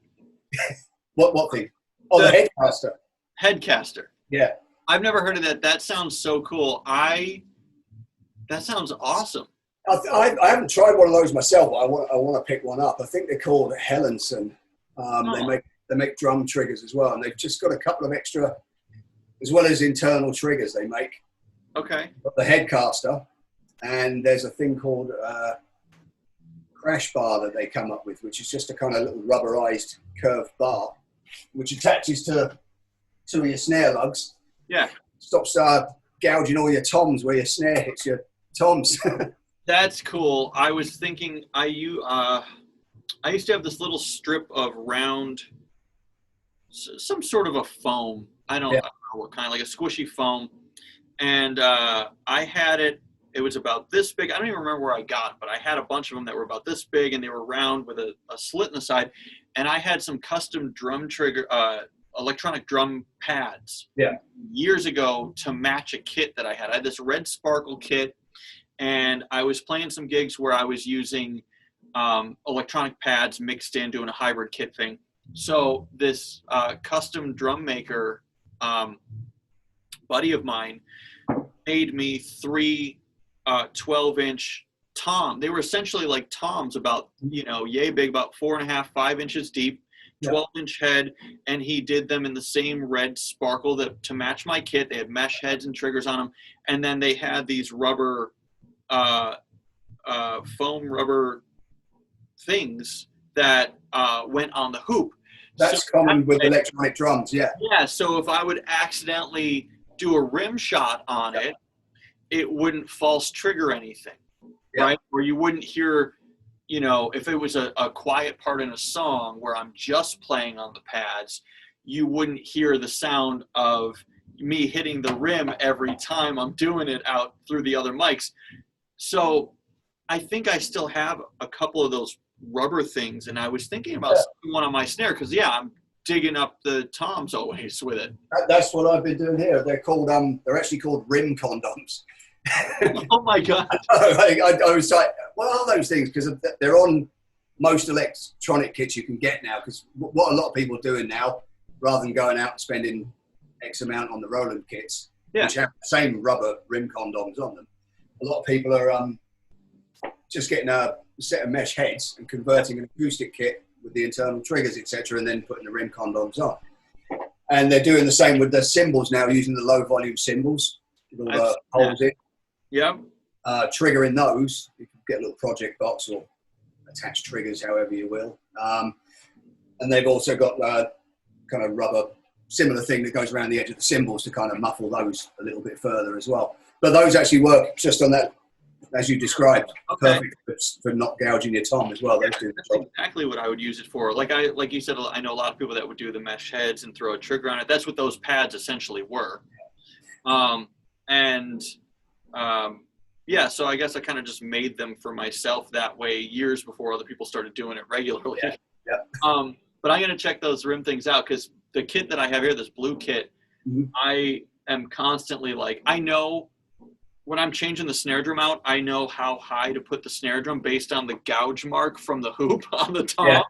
What thing? Oh, the Headcaster. Headcaster. Yeah. I've never heard of that. That sounds so cool. That sounds awesome. I haven't tried one of those myself, but I want to pick one up. I think they're called Hellenson. They make drum triggers as well, and they've just got a couple of extra, as well as internal triggers they make. Okay. Got the Headcaster, and there's a thing called Crash Bar that they come up with, which is just a kind of little rubberized curved bar, which attaches to your snare lugs. Yeah. Stops gouging all your toms where your snare hits your toms. That's cool. I was thinking, I used to have this little strip of round, some sort of a foam. I don't know what kind, like a squishy foam. And I had it. It was about this big. I don't even remember where I got it, but I had a bunch of them that were about this big, and they were round with a slit in the side. And I had some custom drum trigger, electronic drum pads years ago to match a kit that I had. I had this red sparkle kit, and I was playing some gigs where I was using electronic pads mixed in, doing a hybrid kit thing. So this custom drum maker buddy of mine made me 3 12-inch tom. They were essentially like toms, about, yay big, about 4.5, 5 inches deep, 12-inch head, and he did them in the same red sparkle to match my kit. They had mesh heads and triggers on them, and then they had these rubber, foam rubber things that went on the hoop. That's common with electronic drums, yeah. Yeah, so if I would accidentally do a rim shot on it, it wouldn't false trigger anything, right? Or you wouldn't hear, if it was a quiet part in a song where I'm just playing on the pads, you wouldn't hear the sound of me hitting the rim every time I'm doing it out through the other mics. So I think I still have a couple of those rubber things, and I was thinking about one on my snare because, I'm digging up the toms always with it. That's what I've been doing here. They're called they're actually called rim condoms. Oh my God. I was like, what are those things? Because they're on most electronic kits you can get now, because what a lot of people are doing now, rather than going out and spending X amount on the Roland kits, which have the same rubber rim condoms on them, a lot of people are just getting a set of mesh heads and converting an acoustic kit with the internal triggers, etc., and then putting the rim condoms on. And they're doing the same with the cymbals now, using the low volume cymbals with all the holes in. Yeah. Triggering those, you can get a little project box or attach triggers however you will. And they've also got kind of rubber, similar thing that goes around the edge of the cymbals to kind of muffle those a little bit further as well. But those actually work just on that, as you described, perfect for not gouging your tom as well. That's exactly what I would use it for. Like you said, I know a lot of people that would do the mesh heads and throw a trigger on it. That's what those pads essentially were. So I guess I kind of just made them for myself that way years before other people started doing it regularly. But I'm going to check those rim things out, because the kit that I have here, this blue kit, I am constantly I know when I'm changing the snare drum out, I know how high to put the snare drum based on the gouge mark from the hoop on the tom. I'm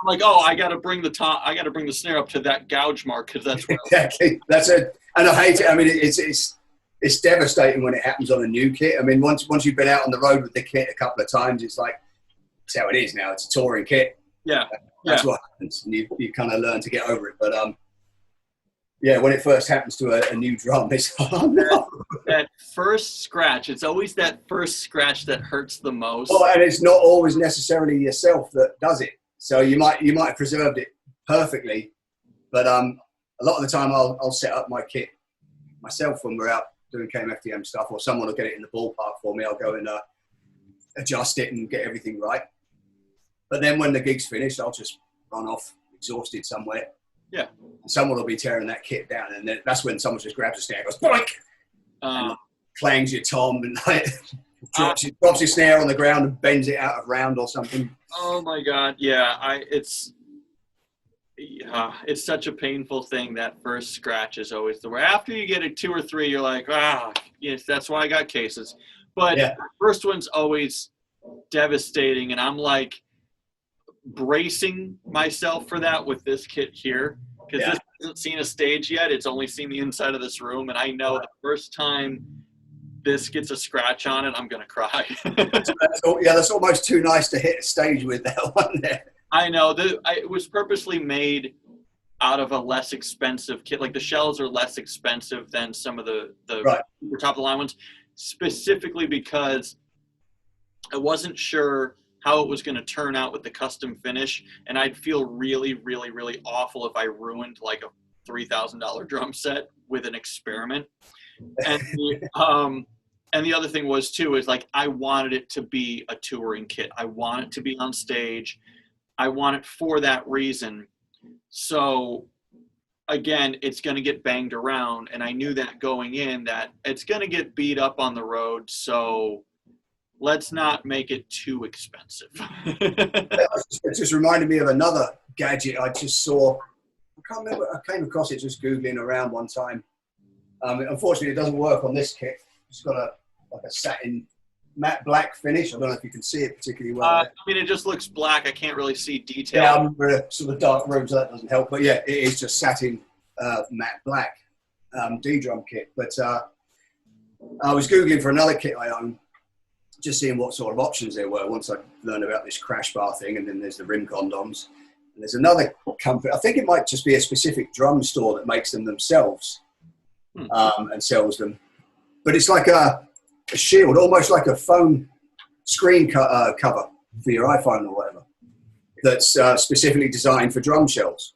like, I got to bring the snare up to that gouge mark, because that's where exactly. That's it. And I hate it. I mean, it's it's devastating when it happens on a new kit. I mean, once you've been out on the road with the kit a couple of times, it's like, it's how it is now. It's a touring kit. Yeah. That's what happens. And you kind of learn to get over it. But yeah, when it first happens to a new drum, it's, oh no. That first scratch, it's always that first scratch that hurts the most. Well, and it's not always necessarily yourself that does it. So you might have preserved it perfectly, but a lot of the time I'll set up my kit myself when we're out doing KMFDM stuff, or someone will get it in the ballpark for me. I'll go and adjust it and get everything right. But then when the gig's finished, I'll just run off exhausted somewhere. Yeah. And someone will be tearing that kit down, and then that's when someone just grabs a snare, goes boink, and clangs your tom, and like, drops your snare on the ground and bends it out of round or something. Oh my God! Yeah, it's such a painful thing. That first scratch is always the way. After you get it 2 or 3, you're like, yes, that's why I got cases. But the first one's always devastating, and I'm like bracing myself for that with this kit here, because this hasn't seen a stage yet. It's only seen the inside of this room, and I know the first time this gets a scratch on it, I'm gonna cry. That's almost too nice to hit a stage with, that one there. I know. It was purposely made out of a less expensive kit. Like, the shells are less expensive than some of the top of the line ones, specifically because I wasn't sure how it was going to turn out with the custom finish, and I'd feel really, really, really awful if I ruined like a $3,000 drum set with an experiment. And the other thing was too, is like, I wanted it to be a touring kit. I want it to be on stage. I want it for that reason. So again, it's going to get banged around, and I knew that going in, that it's going to get beat up on the road. So let's not make it too expensive. It just reminded me of another gadget I just saw. I can't remember. I came across it just Googling around one time. Unfortunately, it doesn't work on this kit. It's got a satin matte black finish. I don't know if you can see it particularly well. I mean, it just looks black. I can't really see detail. Yeah, I'm in a sort of dark room, so that doesn't help. But yeah, it is just satin matte black D-drum kit. But I was Googling for another kit I own, just seeing what sort of options there were once I learned about this crash bar thing. And then there's the rim condoms. And there's another company. I think it might just be a specific drum store that makes them themselves and sells them. But it's like a shield, almost like a phone screen cover for your iPhone or whatever, that's specifically designed for drum shells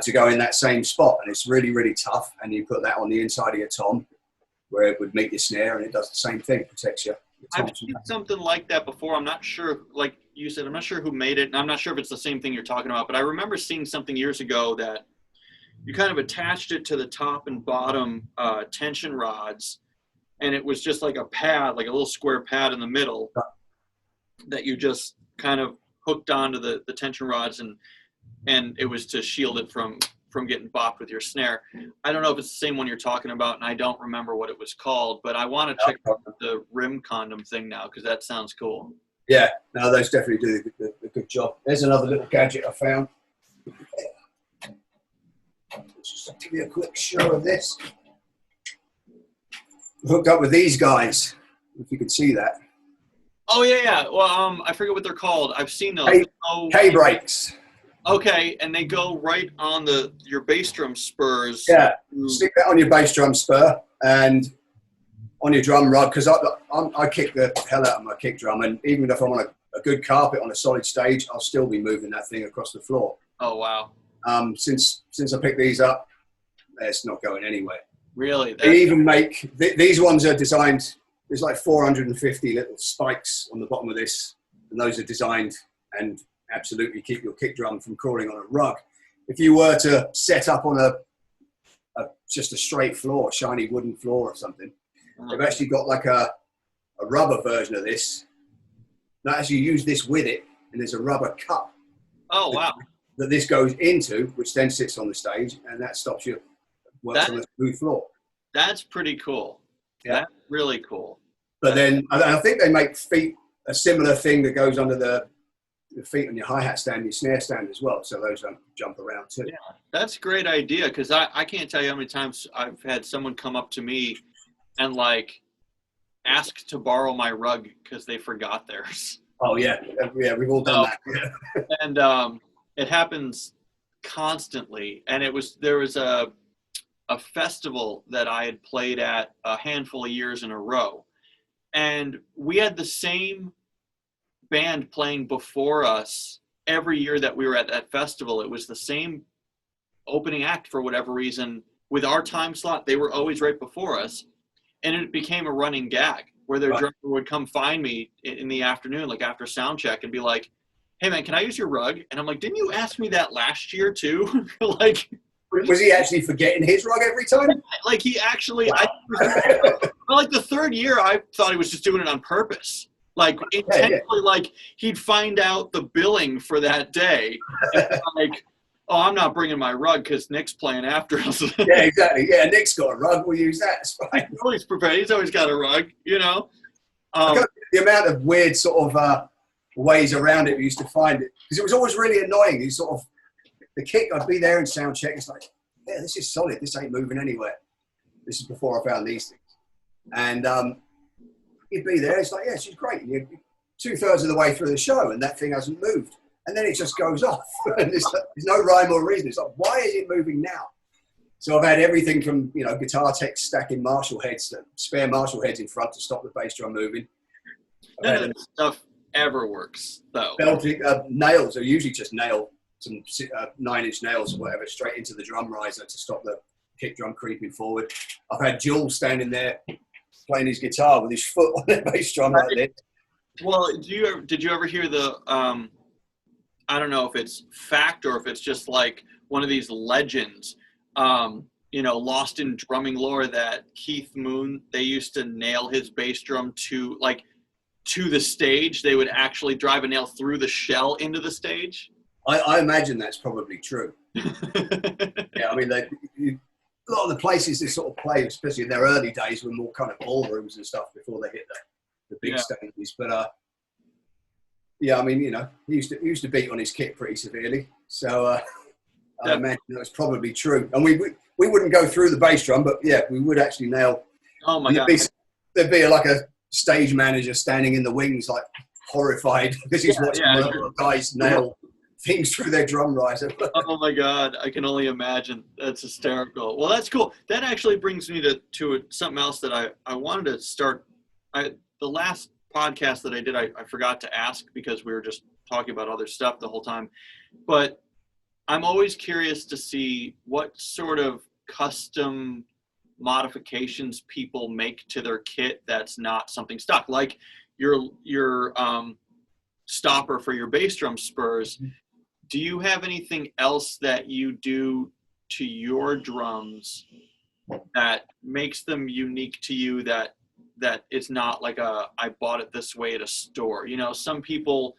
to go in that same spot. And it's really, really tough. And you put that on the inside of your tom where it would meet your snare, and it does the same thing, protects you. I've seen something like that before. I'm not sure, like you said, I'm not sure who made it, and I'm not sure if it's the same thing you're talking about, but I remember seeing something years ago that you kind of attached it to the top and bottom tension rods, and it was just like a pad, like a little square pad in the middle that you just kind of hooked onto the tension rods, and it was to shield it from getting bopped with your snare. I don't know if it's the same one you're talking about, and I don't remember what it was called, but I want to check out the rim condom thing now, because that sounds cool. Yeah, no, those definitely do a good job. There's another little gadget I found. Just give you a quick show of this. Hooked up with these guys, if you can see that. Oh, yeah. Well, I forget what they're called. I've seen those. K-brakes. Okay, and they go right on your bass drum spurs. Yeah, stick that on your bass drum spur and on your drum rod, because I kick the hell out of my kick drum, and even if I'm on a good carpet on a solid stage, I'll still be moving that thing across the floor. Oh, wow. Since I picked these up, it's not going anywhere. Really? They even make, these ones are designed, there's like 450 little spikes on the bottom of this, and those are designed and absolutely keep your kick drum from crawling on a rug. If you were to set up on just a straight floor, shiny wooden floor or something, they've actually got like a rubber version of this. Now, as you use this with it, and there's a rubber cup. Oh, wow. That this goes into, which then sits on the stage, and that stops you works on a smooth floor. That's pretty cool. Yeah. That's really cool. But then I think they make feet, a similar thing that goes under the feet on your hi-hat stand, your snare stand as well, so those don't jump around too. Yeah, that's a great idea, because I can't tell you how many times I've had someone come up to me and like ask to borrow my rug because they forgot theirs. Oh yeah, yeah, we've all done that. Yeah. And it happens constantly. And there was a festival that I had played at a handful of years in a row, and we had the same band playing before us every year that we were at that festival. It was the same opening act for whatever reason. With our time slot, they were always right before us, and it became a running gag where their drummer would come find me in the afternoon, like after sound check, and be like, "Hey man, can I use your rug?" And I'm like, "Didn't you ask me that last year too?" Like, was he actually forgetting his rug every time? like he actually, Wow. like the third year, I thought he was just doing it on purpose. Like intentionally, like he'd find out the billing for that day, and like, "Oh, I'm not bringing my rug because Nick's playing after us." Yeah, exactly. Yeah, Nick's got a rug. We'll use that. It's fine. He's always prepared. He's always got a rug, you know. The amount of weird sort of ways around it we used to find it, because it was always really annoying. You sort of the kick. I'd be there and sound check. It's like, yeah, this is solid. This ain't moving anywhere. This is before I found these things, and he'd be there. It's like, yeah, she's great. And you're 2/3 of the way through the show, and that thing hasn't moved. And then it just goes off. And there's no rhyme or reason. It's like, why is it moving now? So I've had everything from, you know, guitar techs stacking Marshall heads, to spare Marshall heads in front to stop the bass drum moving. None of that stuff ever works, though. Belgic nails are usually just nail some 9-inch nails or whatever straight into the drum riser to stop the kick drum creeping forward. I've had Jules standing there playing his guitar with his foot on the bass drum like this. Well, did you ever hear the I don't know if it's fact or if it's just like one of these legends, you know, lost in drumming lore, that Keith Moon, they used to nail his bass drum to the stage. They would actually drive a nail through the shell into the stage. I imagine that's probably true. Yeah, I mean, a lot of the places they sort of play, especially in their early days, were more kind of ballrooms and stuff before they hit the big stages. But yeah, I mean, you know, he used to beat on his kit pretty severely. So I imagine that was probably true. And we wouldn't go through the bass drum, but yeah, we would actually nail. Oh my God. There'd be like a stage manager standing in the wings, like horrified because he's watching guys nail things through their drum riser. Oh my God, I can only imagine. That's hysterical. Well, that's cool. That actually brings me to something else that I wanted to start. The last podcast that I did, I forgot to ask because we were just talking about other stuff the whole time. But I'm always curious to see what sort of custom modifications people make to their kit that's not something stock. Like your stopper for your bass drum spurs. Do you have anything else that you do to your drums that makes them unique to you, that it's not like I bought it this way at a store? You know, some people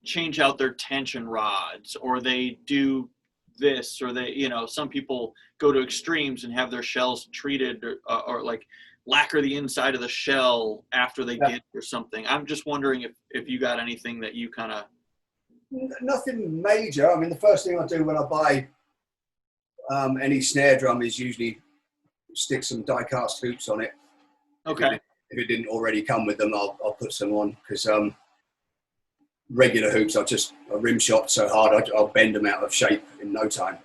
change out their tension rods, or they do this, or they, you know, some people go to extremes and have their shells treated or like lacquer the inside of the shell after they get or something. I'm just wondering if you got anything that you kind of... Nothing major. I mean, the first thing I do when I buy any snare drum is usually stick some die-cast hoops on it. Okay. If it didn't already come with them, I'll put some on, because regular hoops, I rim shot so hard I'll bend them out of shape in no time.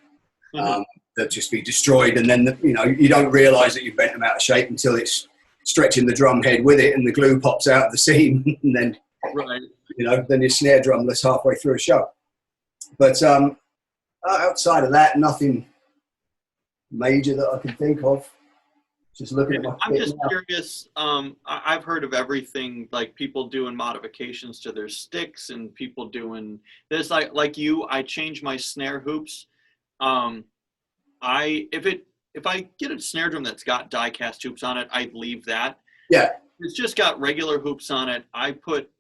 They'll just be destroyed, and then you know, you don't realise that you've bent them out of shape until it's stretching the drum head with it, and the glue pops out of the seam, and then you know, then your snare drumless halfway through a show. But outside of that, nothing major that I can think of. Just looking at my I'm just curious. I've heard of everything, like people doing modifications to their sticks, and people doing this. Like you, I change my snare hoops. If I get a snare drum that's got die cast hoops on it, I leave that. Yeah. It's just got regular hoops on it. I put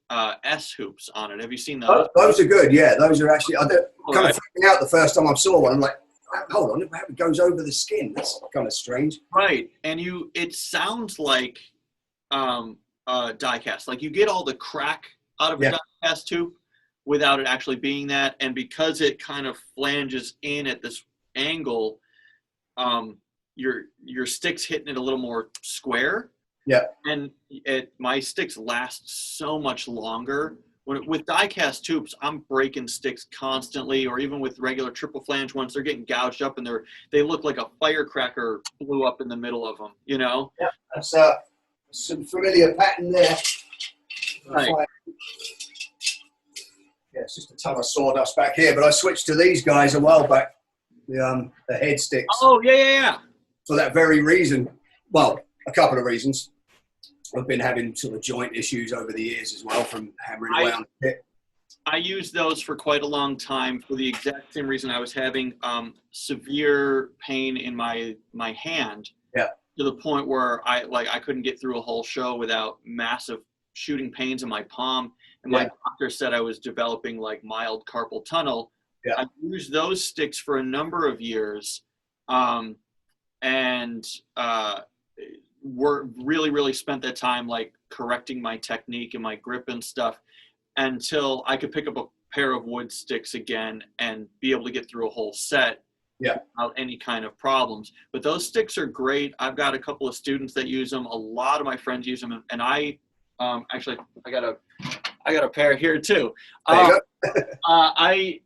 S hoops on it. Have you seen those? Those are good. Yeah, those are actually. I kind of freaking out the first time I saw one. I'm like, hold on, it goes over the skin. That's kind of strange. Right, and it sounds like die cast. Like you get all the crack out of a die cast tube without it actually being that, and because it kind of flanges in at this angle, your stick's hitting it a little more square. Yeah. And my sticks last so much longer. With die-cast tubes, I'm breaking sticks constantly, or even with regular triple flange ones, they're getting gouged up and they look like a firecracker blew up in the middle of them, you know? Yeah, that's some familiar pattern there. Right. Yeah, it's just a ton of sawdust back here, but I switched to these guys a while back, the head sticks. Oh, yeah. For that very reason. Well, a couple of reasons. I've been having sort of joint issues over the years as well from hammering away on the kit. I used those for quite a long time for the exact same reason. I was having severe pain in my hand. Yeah. To the point where I couldn't get through a whole show without massive shooting pains in my palm. And my doctor said I was developing like mild carpal tunnel. Yeah. I used those sticks for a number of years. And really spent that time like correcting my technique and my grip and stuff until I could pick up a pair of wood sticks again and be able to get through a whole set without any kind of problems. But those sticks are great. I've got a couple of students that use them. A lot of my friends use them, and I actually I got a pair here too. When I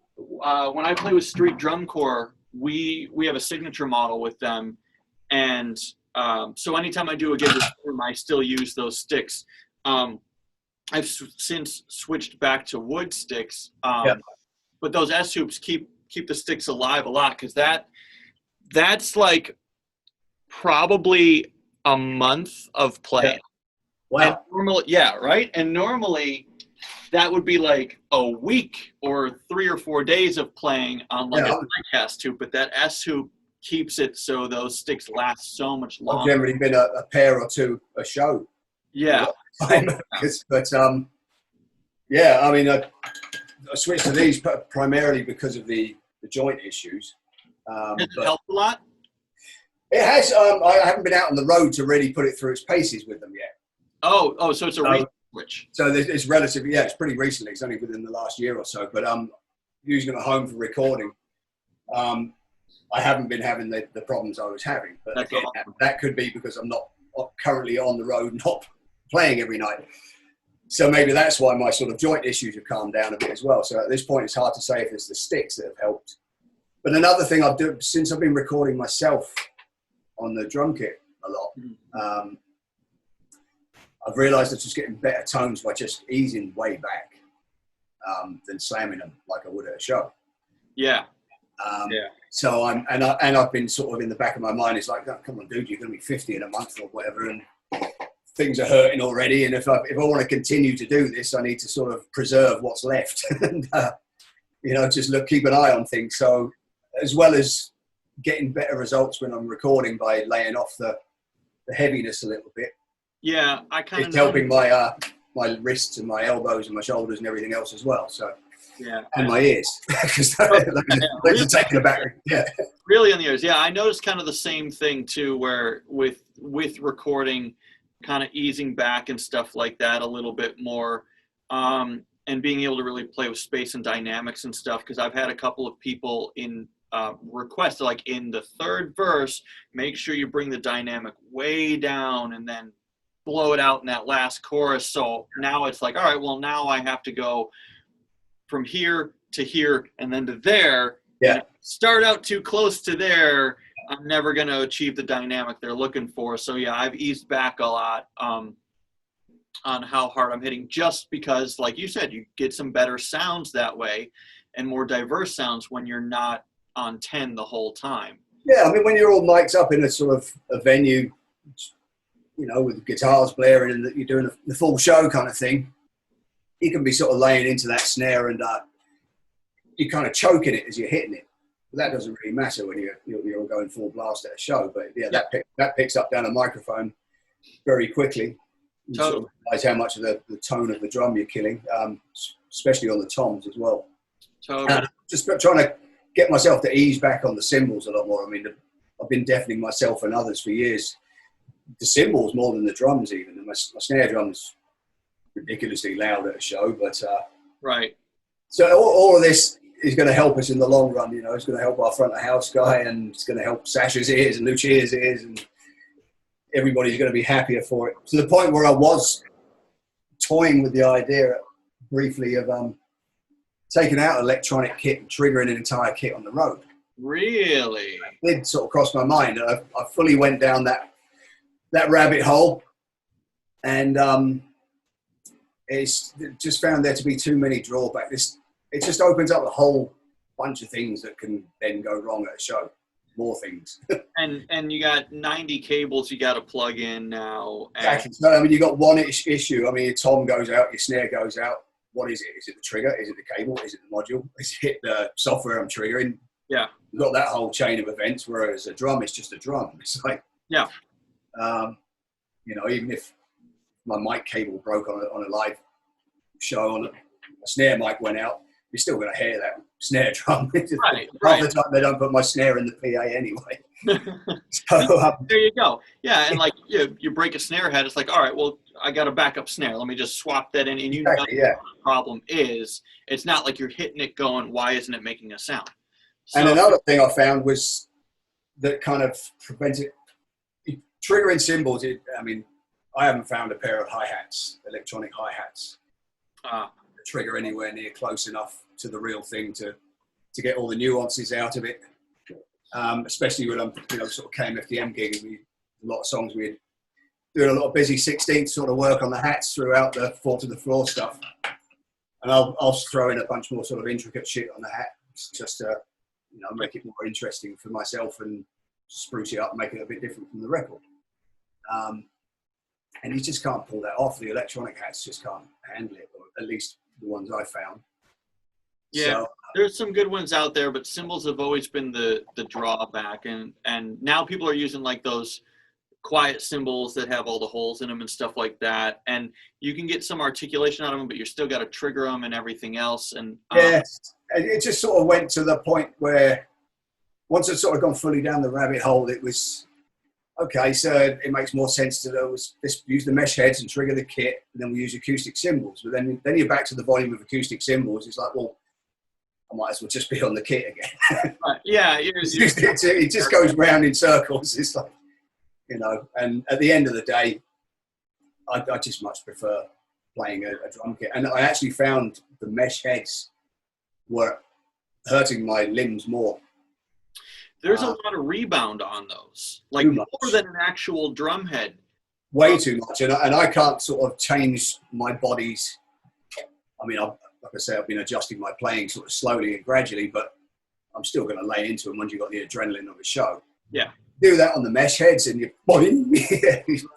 play with Street Drum Corps, we have a signature model with them, and so anytime I do a gig with them, I still use those sticks. I've since switched back to wood sticks, but those S-hoops keep the sticks alive a lot, because that's like probably a month of play. Yeah. Wow. And normally that would be like a week or 3 or 4 days of playing on like a die-cast tube, but that S-hoop keeps it so those sticks last so much longer. I've generally been a pair or two a show. Yeah. But yeah, I mean, I switched to these primarily because of the joint issues. Has it helped a lot? It has. I haven't been out on the road to really put it through its paces with them yet. Oh, so it's a recent switch. So it's relatively, it's pretty recently. It's only within the last year or so. But using them at home for recording, I haven't been having the problems I was having. But again, that could be because I'm not currently on the road, not playing every night. So maybe that's why my sort of joint issues have calmed down a bit as well. So at this point, it's hard to say if it's the sticks that have helped. But another thing I've done, since I've been recording myself on the drum kit a lot, I've realized I'm just getting better tones by just easing way back than slamming them like I would at a show. Yeah. So I've been sort of in the back of my mind, it's like, oh, come on, dude, you're going to be 50 in a month or whatever, and things are hurting already. And if I want to continue to do this, I need to sort of preserve what's left and, just keep an eye on things. So as well as getting better results when I'm recording by laying off the heaviness a little bit. Yeah, I kind of. It's helping my wrists and my elbows and my shoulders and everything else as well. So. Yeah. And my ears, because those are taking a back. Yeah. Really on the ears. Yeah, I noticed kind of the same thing too, where with recording, kind of easing back and stuff like that a little bit more, and being able to really play with space and dynamics and stuff. Because I've had a couple of people in request, like in the third verse, make sure you bring the dynamic way down and then blow it out in that last chorus. So now it's like, all right, well now I have to go from here to here and then to there. Yeah. Start out too close to there, I'm never going to achieve the dynamic they're looking for. So yeah, I've eased back a lot on how hard I'm hitting, just because, like you said, you get some better sounds that way and more diverse sounds when you're not on 10 the whole time. Yeah, I mean, when you're all mic'd up in a sort of a venue, with guitars blaring and you're doing the full show kind of thing, you can be sort of laying into that snare and you're kind of choking it as you're hitting it. But that doesn't really matter when you're all going full blast at a show. But yeah, that picks up down a microphone very quickly. You totally. sort of realize how much of the tone of the drum you're killing, especially on the toms as well. Totally. Just trying to get myself to ease back on the cymbals a lot more. I mean, I've been deafening myself and others for years. The cymbals more than the drums even. My snare drum's ridiculously loud at a show, but right. So all of this he's going to help us in the long run. You know, he's going to help our front of house guy, and it's going to help Sasha's ears and Lucia's ears, and everybody's going to be happier for it. To the point where I was toying with the idea briefly of taking out electronic kit and triggering an entire kit on the road. Really? It did sort of cross my mind. I fully went down that rabbit hole, and it's just found there to be too many drawbacks. It just opens up a whole bunch of things that can then go wrong at a show. More things. and you got 90 cables you got to plug in now. Exactly. So, I mean, you got one issue. I mean, your tom goes out, your snare goes out. What is it? Is it the trigger? Is it the cable? Is it the module? Is it the software I'm triggering? Yeah. You've got that whole chain of events, whereas a drum is just a drum. It's like, yeah. You know, even if my mic cable broke on a live show, a snare mic went out, you're still going to hear that snare drum. Right. Half the time they don't put my snare in the PA anyway. So, there you go. Yeah, and like you break a snare head, it's like, all right, well, I got a backup snare. Let me just swap that in, and you exactly, know what the problem is. It's not like you're hitting it going, why isn't it making a sound? So, and another thing I found was that kind of prevented triggering cymbals. I mean, I haven't found a pair of hi-hats, electronic hi-hats, that trigger anywhere near close enough to the real thing to get all the nuances out of it. Especially when I'm, you know, sort of KMFDM gig, a lot of songs we're doing a lot of busy 16th sort of work on the hats throughout the Fall to the Floor stuff, and I'll throw in a bunch more sort of intricate shit on the hat just to, you know, make it more interesting for myself and spruce it up and make it a bit different from the record. And you just can't pull that off. The electronic hats just can't handle it, or at least the ones I found. Yeah, so, there's some good ones out there, but cymbals have always been the drawback. And now people are using like those quiet cymbals that have all the holes in them and stuff like that. And you can get some articulation out of them, but you're still got to trigger them and everything else. And yeah, it just sort of went to the point where once I'd sort of gone fully down the rabbit hole, it was, okay, so it makes more sense to use the mesh heads and trigger the kit, and then we use acoustic cymbals. But then you're back to the volume of acoustic cymbals. It's like, well, I might as well just be on the kit again. Yeah. It just goes round in circles. It's like, you know, and at the end of the day, I just much prefer playing a drum kit. And I actually found the mesh heads were hurting my limbs more. There's a lot of rebound on those, like more than an actual drum head. Way too much, and I can't sort of change my body's. I mean, like I say, I've been adjusting my playing sort of slowly and gradually, but I'm still going to lay into them once you've got the adrenaline of a show. Yeah. Do that on the mesh heads, and your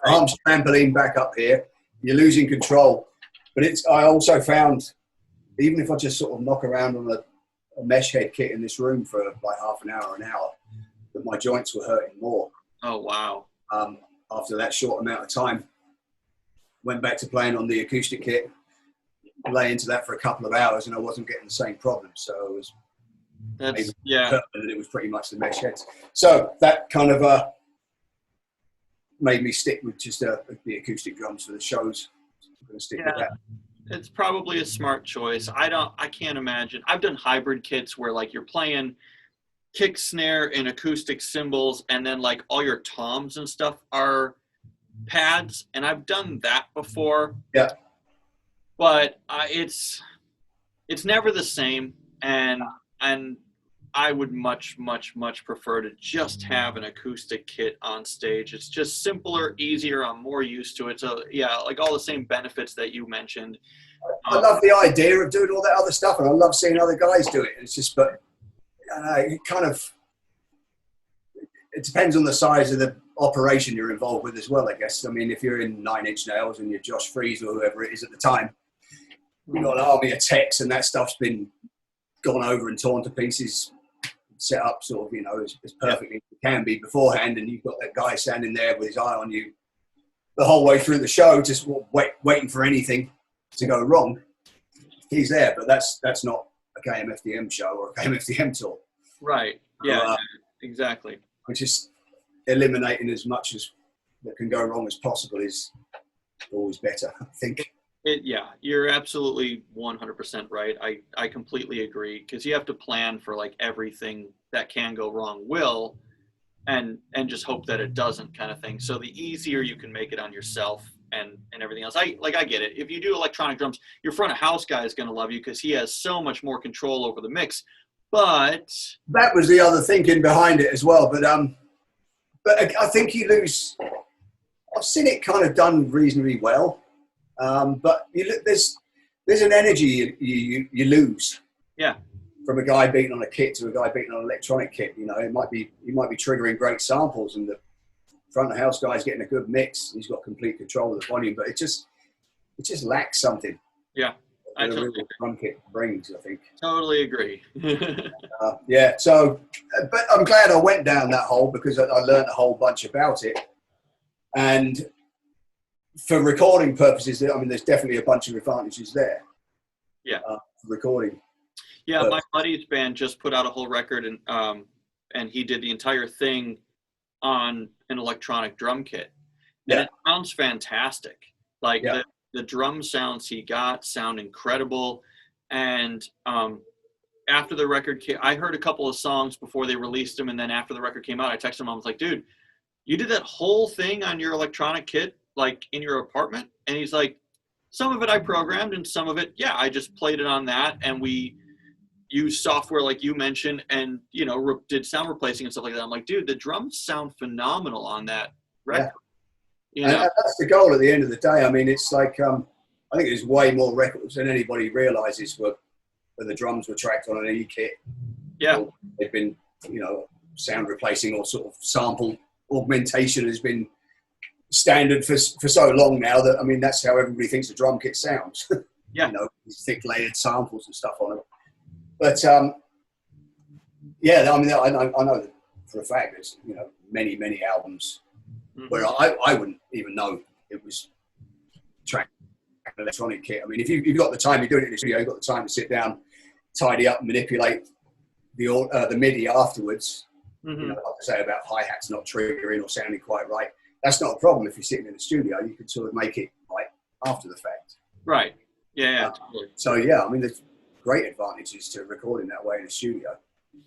arms trampoline back up here. You're losing control. But I also found, even if I just sort of knock around on a mesh head kit in this room for like half an hour, that my joints were hurting more. Oh, wow. After that short amount of time, went back to playing on the acoustic kit, lay into that for a couple of hours, and I wasn't getting the same problem. So it was, and it was pretty much the mesh heads. So that kind of made me stick with just the acoustic drums for the shows. I'm going to stick with that. It's probably a smart choice. I can't imagine. I've done hybrid kits where like you're playing kick, snare, and acoustic cymbals, and then like all your toms and stuff are pads, and I've done that before. Yeah. But it's never the same, and I would much prefer to just have an acoustic kit on stage. It's just simpler, easier. I'm more used to it. So yeah, like all the same benefits that you mentioned. I love the idea of doing all that other stuff, and I love seeing other guys do it. It's just, but it kind of, it depends on the size of the operation you're involved with as well, I guess. I mean, if you're in 9 Inch Nails and you're Josh Freeze or whoever it is at the time, you've got an army of techs, and that stuff's been gone over and torn to pieces, set up sort of, you know, as perfectly as it can be beforehand, and you've got that guy standing there with his eye on you the whole way through the show, just waiting for anything to go wrong. He's there, but that's not a KMFDM show or a KMFDM tour. Right. Yeah, exactly. Which is eliminating as much as that can go wrong as possible is always better, I think. Yeah, you're absolutely 100% right. I completely agree because you have to plan for like everything that can go wrong will, and just hope that it doesn't, kind of thing. So the easier you can make it on yourself and everything else. I get it. If you do electronic drums, your front of house guy is going to love you because he has so much more control over the mix. But that was the other thinking behind it as well. But I think you lose. I've seen it kind of done reasonably well, but there's an energy you lose. Yeah. From a guy beating on a kit to a guy beating on an electronic kit, you might be triggering great samples, and the front of house guy's getting a good mix. He's got complete control of the volume, but it just lacks something. Yeah, I that a totally real drum kit brings, I think. Totally agree. Yeah. So, but I'm glad I went down that hole because I learned a whole bunch about it, and for recording purposes, I mean, there's definitely a bunch of advantages there. Yeah. For recording. Yeah, my buddy's band just put out a whole record, and he did the entire thing on an electronic drum kit. And it sounds fantastic. Like the drum sounds he got sound incredible. And after the record came, I heard a couple of songs before they released them, and then after the record came out, I texted him. I was like, dude, you did that whole thing on your electronic kit, like in your apartment? And he's like, some of it I programmed, and some of it, I just played it on that, and we use software like you mentioned, and did sound replacing and stuff like that. I'm like, dude, the drums sound phenomenal on that record. And that's the goal at the end of the day. I mean, it's like I think there's way more records than anybody realizes where the drums were tracked on an E-kit. Yeah, they've been sound replacing or sort of sample augmentation has been standard for so long now that, I mean, that's how everybody thinks a drum kit sounds. Yeah, thick layered samples and stuff on it. But I mean, I know that for a fact there's many albums where I wouldn't even know it was tracked an electronic kit. I mean, if you've got the time, you're doing it in the studio, you've got the time to sit down, tidy up, manipulate the MIDI afterwards. Like I say about hi-hats not triggering or sounding quite right. That's not a problem if you're sitting in the studio. You can sort of make it right after the fact. Right. Yeah. Totally. So I mean, there's great advantages to recording that way in the studio.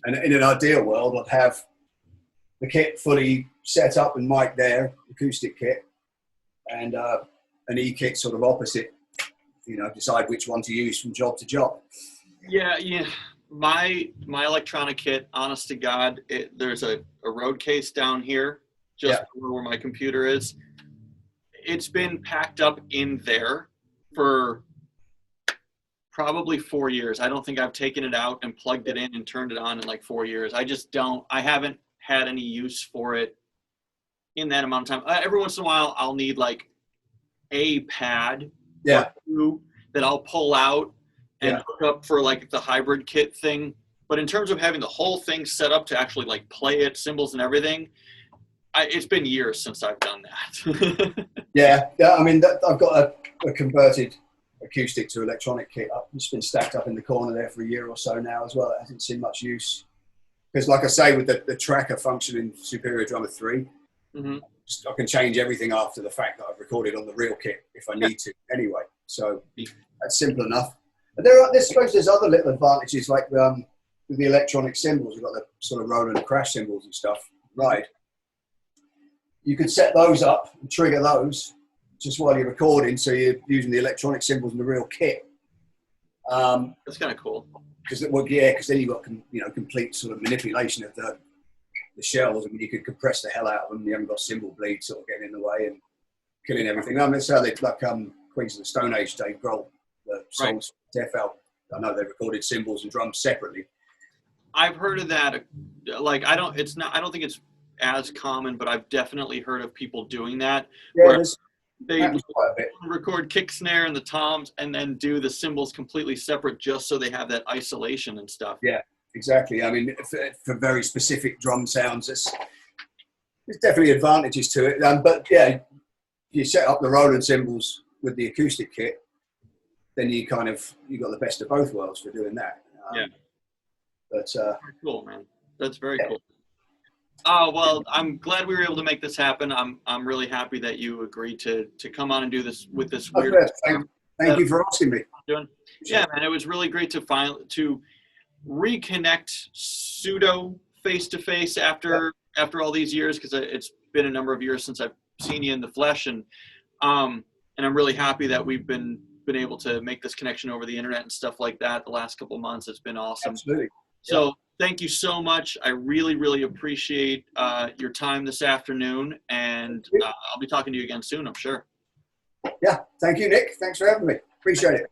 And in an ideal world, I'd have the kit fully set up and mic there, acoustic kit, and an E-kit sort of opposite. Decide which one to use from job to job. Yeah. My electronic kit, honest to God, there's a road case down here, just where my computer is. It's been packed up in there for probably 4 years. I don't think I've taken it out and plugged it in and turned it on in like 4 years. I haven't had any use for it in that amount of time. Every once in a while, I'll need like a pad or two that I'll pull out and hook up for like the hybrid kit thing. But in terms of having the whole thing set up to actually like play it, cymbals and everything, it's been years since I've done that. Yeah. I mean, I've got a converted acoustic to electronic kit up. It's been stacked up in the corner there for a year or so now as well. It hasn't seen much use. Because like I say, with the tracker function in Superior Drummer 3, I can change everything after the fact that I've recorded on the real kit if I need to anyway. So that's simple enough. But I suppose there's other little advantages like with the electronic cymbals. We've got the sort of roll and crash cymbals and stuff. Right. You could set those up and trigger those just while you're recording, so you're using the electronic cymbals in the real kit. That's kind of cool. Because then you've got complete sort of manipulation of the shells. I mean, you could compress the hell out of them. You haven't got cymbal bleed sort of getting in the way and killing everything. I mean, that's how they like Queens of the Stone Age, Dave Grohl, the songs Death album. I know they recorded cymbals and drums separately. I've heard of that. Like, I don't think it's as common, but I've definitely heard of people doing that. Yeah, they record kick, snare, and the toms, and then do the cymbals completely separate, just so they have that isolation and stuff. Yeah, exactly. I mean, for very specific drum sounds, there's definitely advantages to it. But you set up the Roland cymbals with the acoustic kit, then you got the best of both worlds for doing that. But very cool, man. That's very cool. Oh, well, I'm glad we were able to make this happen. I'm really happy that you agreed to come on and do this with this weird. Thank you for asking me. Doing. Yeah, man, it was really great to reconnect pseudo face to face after all these years, because it's been a number of years since I've seen you in the flesh, and I'm really happy that we've been able to make this connection over the internet and stuff like that the last couple of months. It's been awesome. Absolutely. So thank you so much. I really, really appreciate your time this afternoon, and I'll be talking to you again soon, I'm sure. Yeah. Thank you, Nick. Thanks for having me. Appreciate it.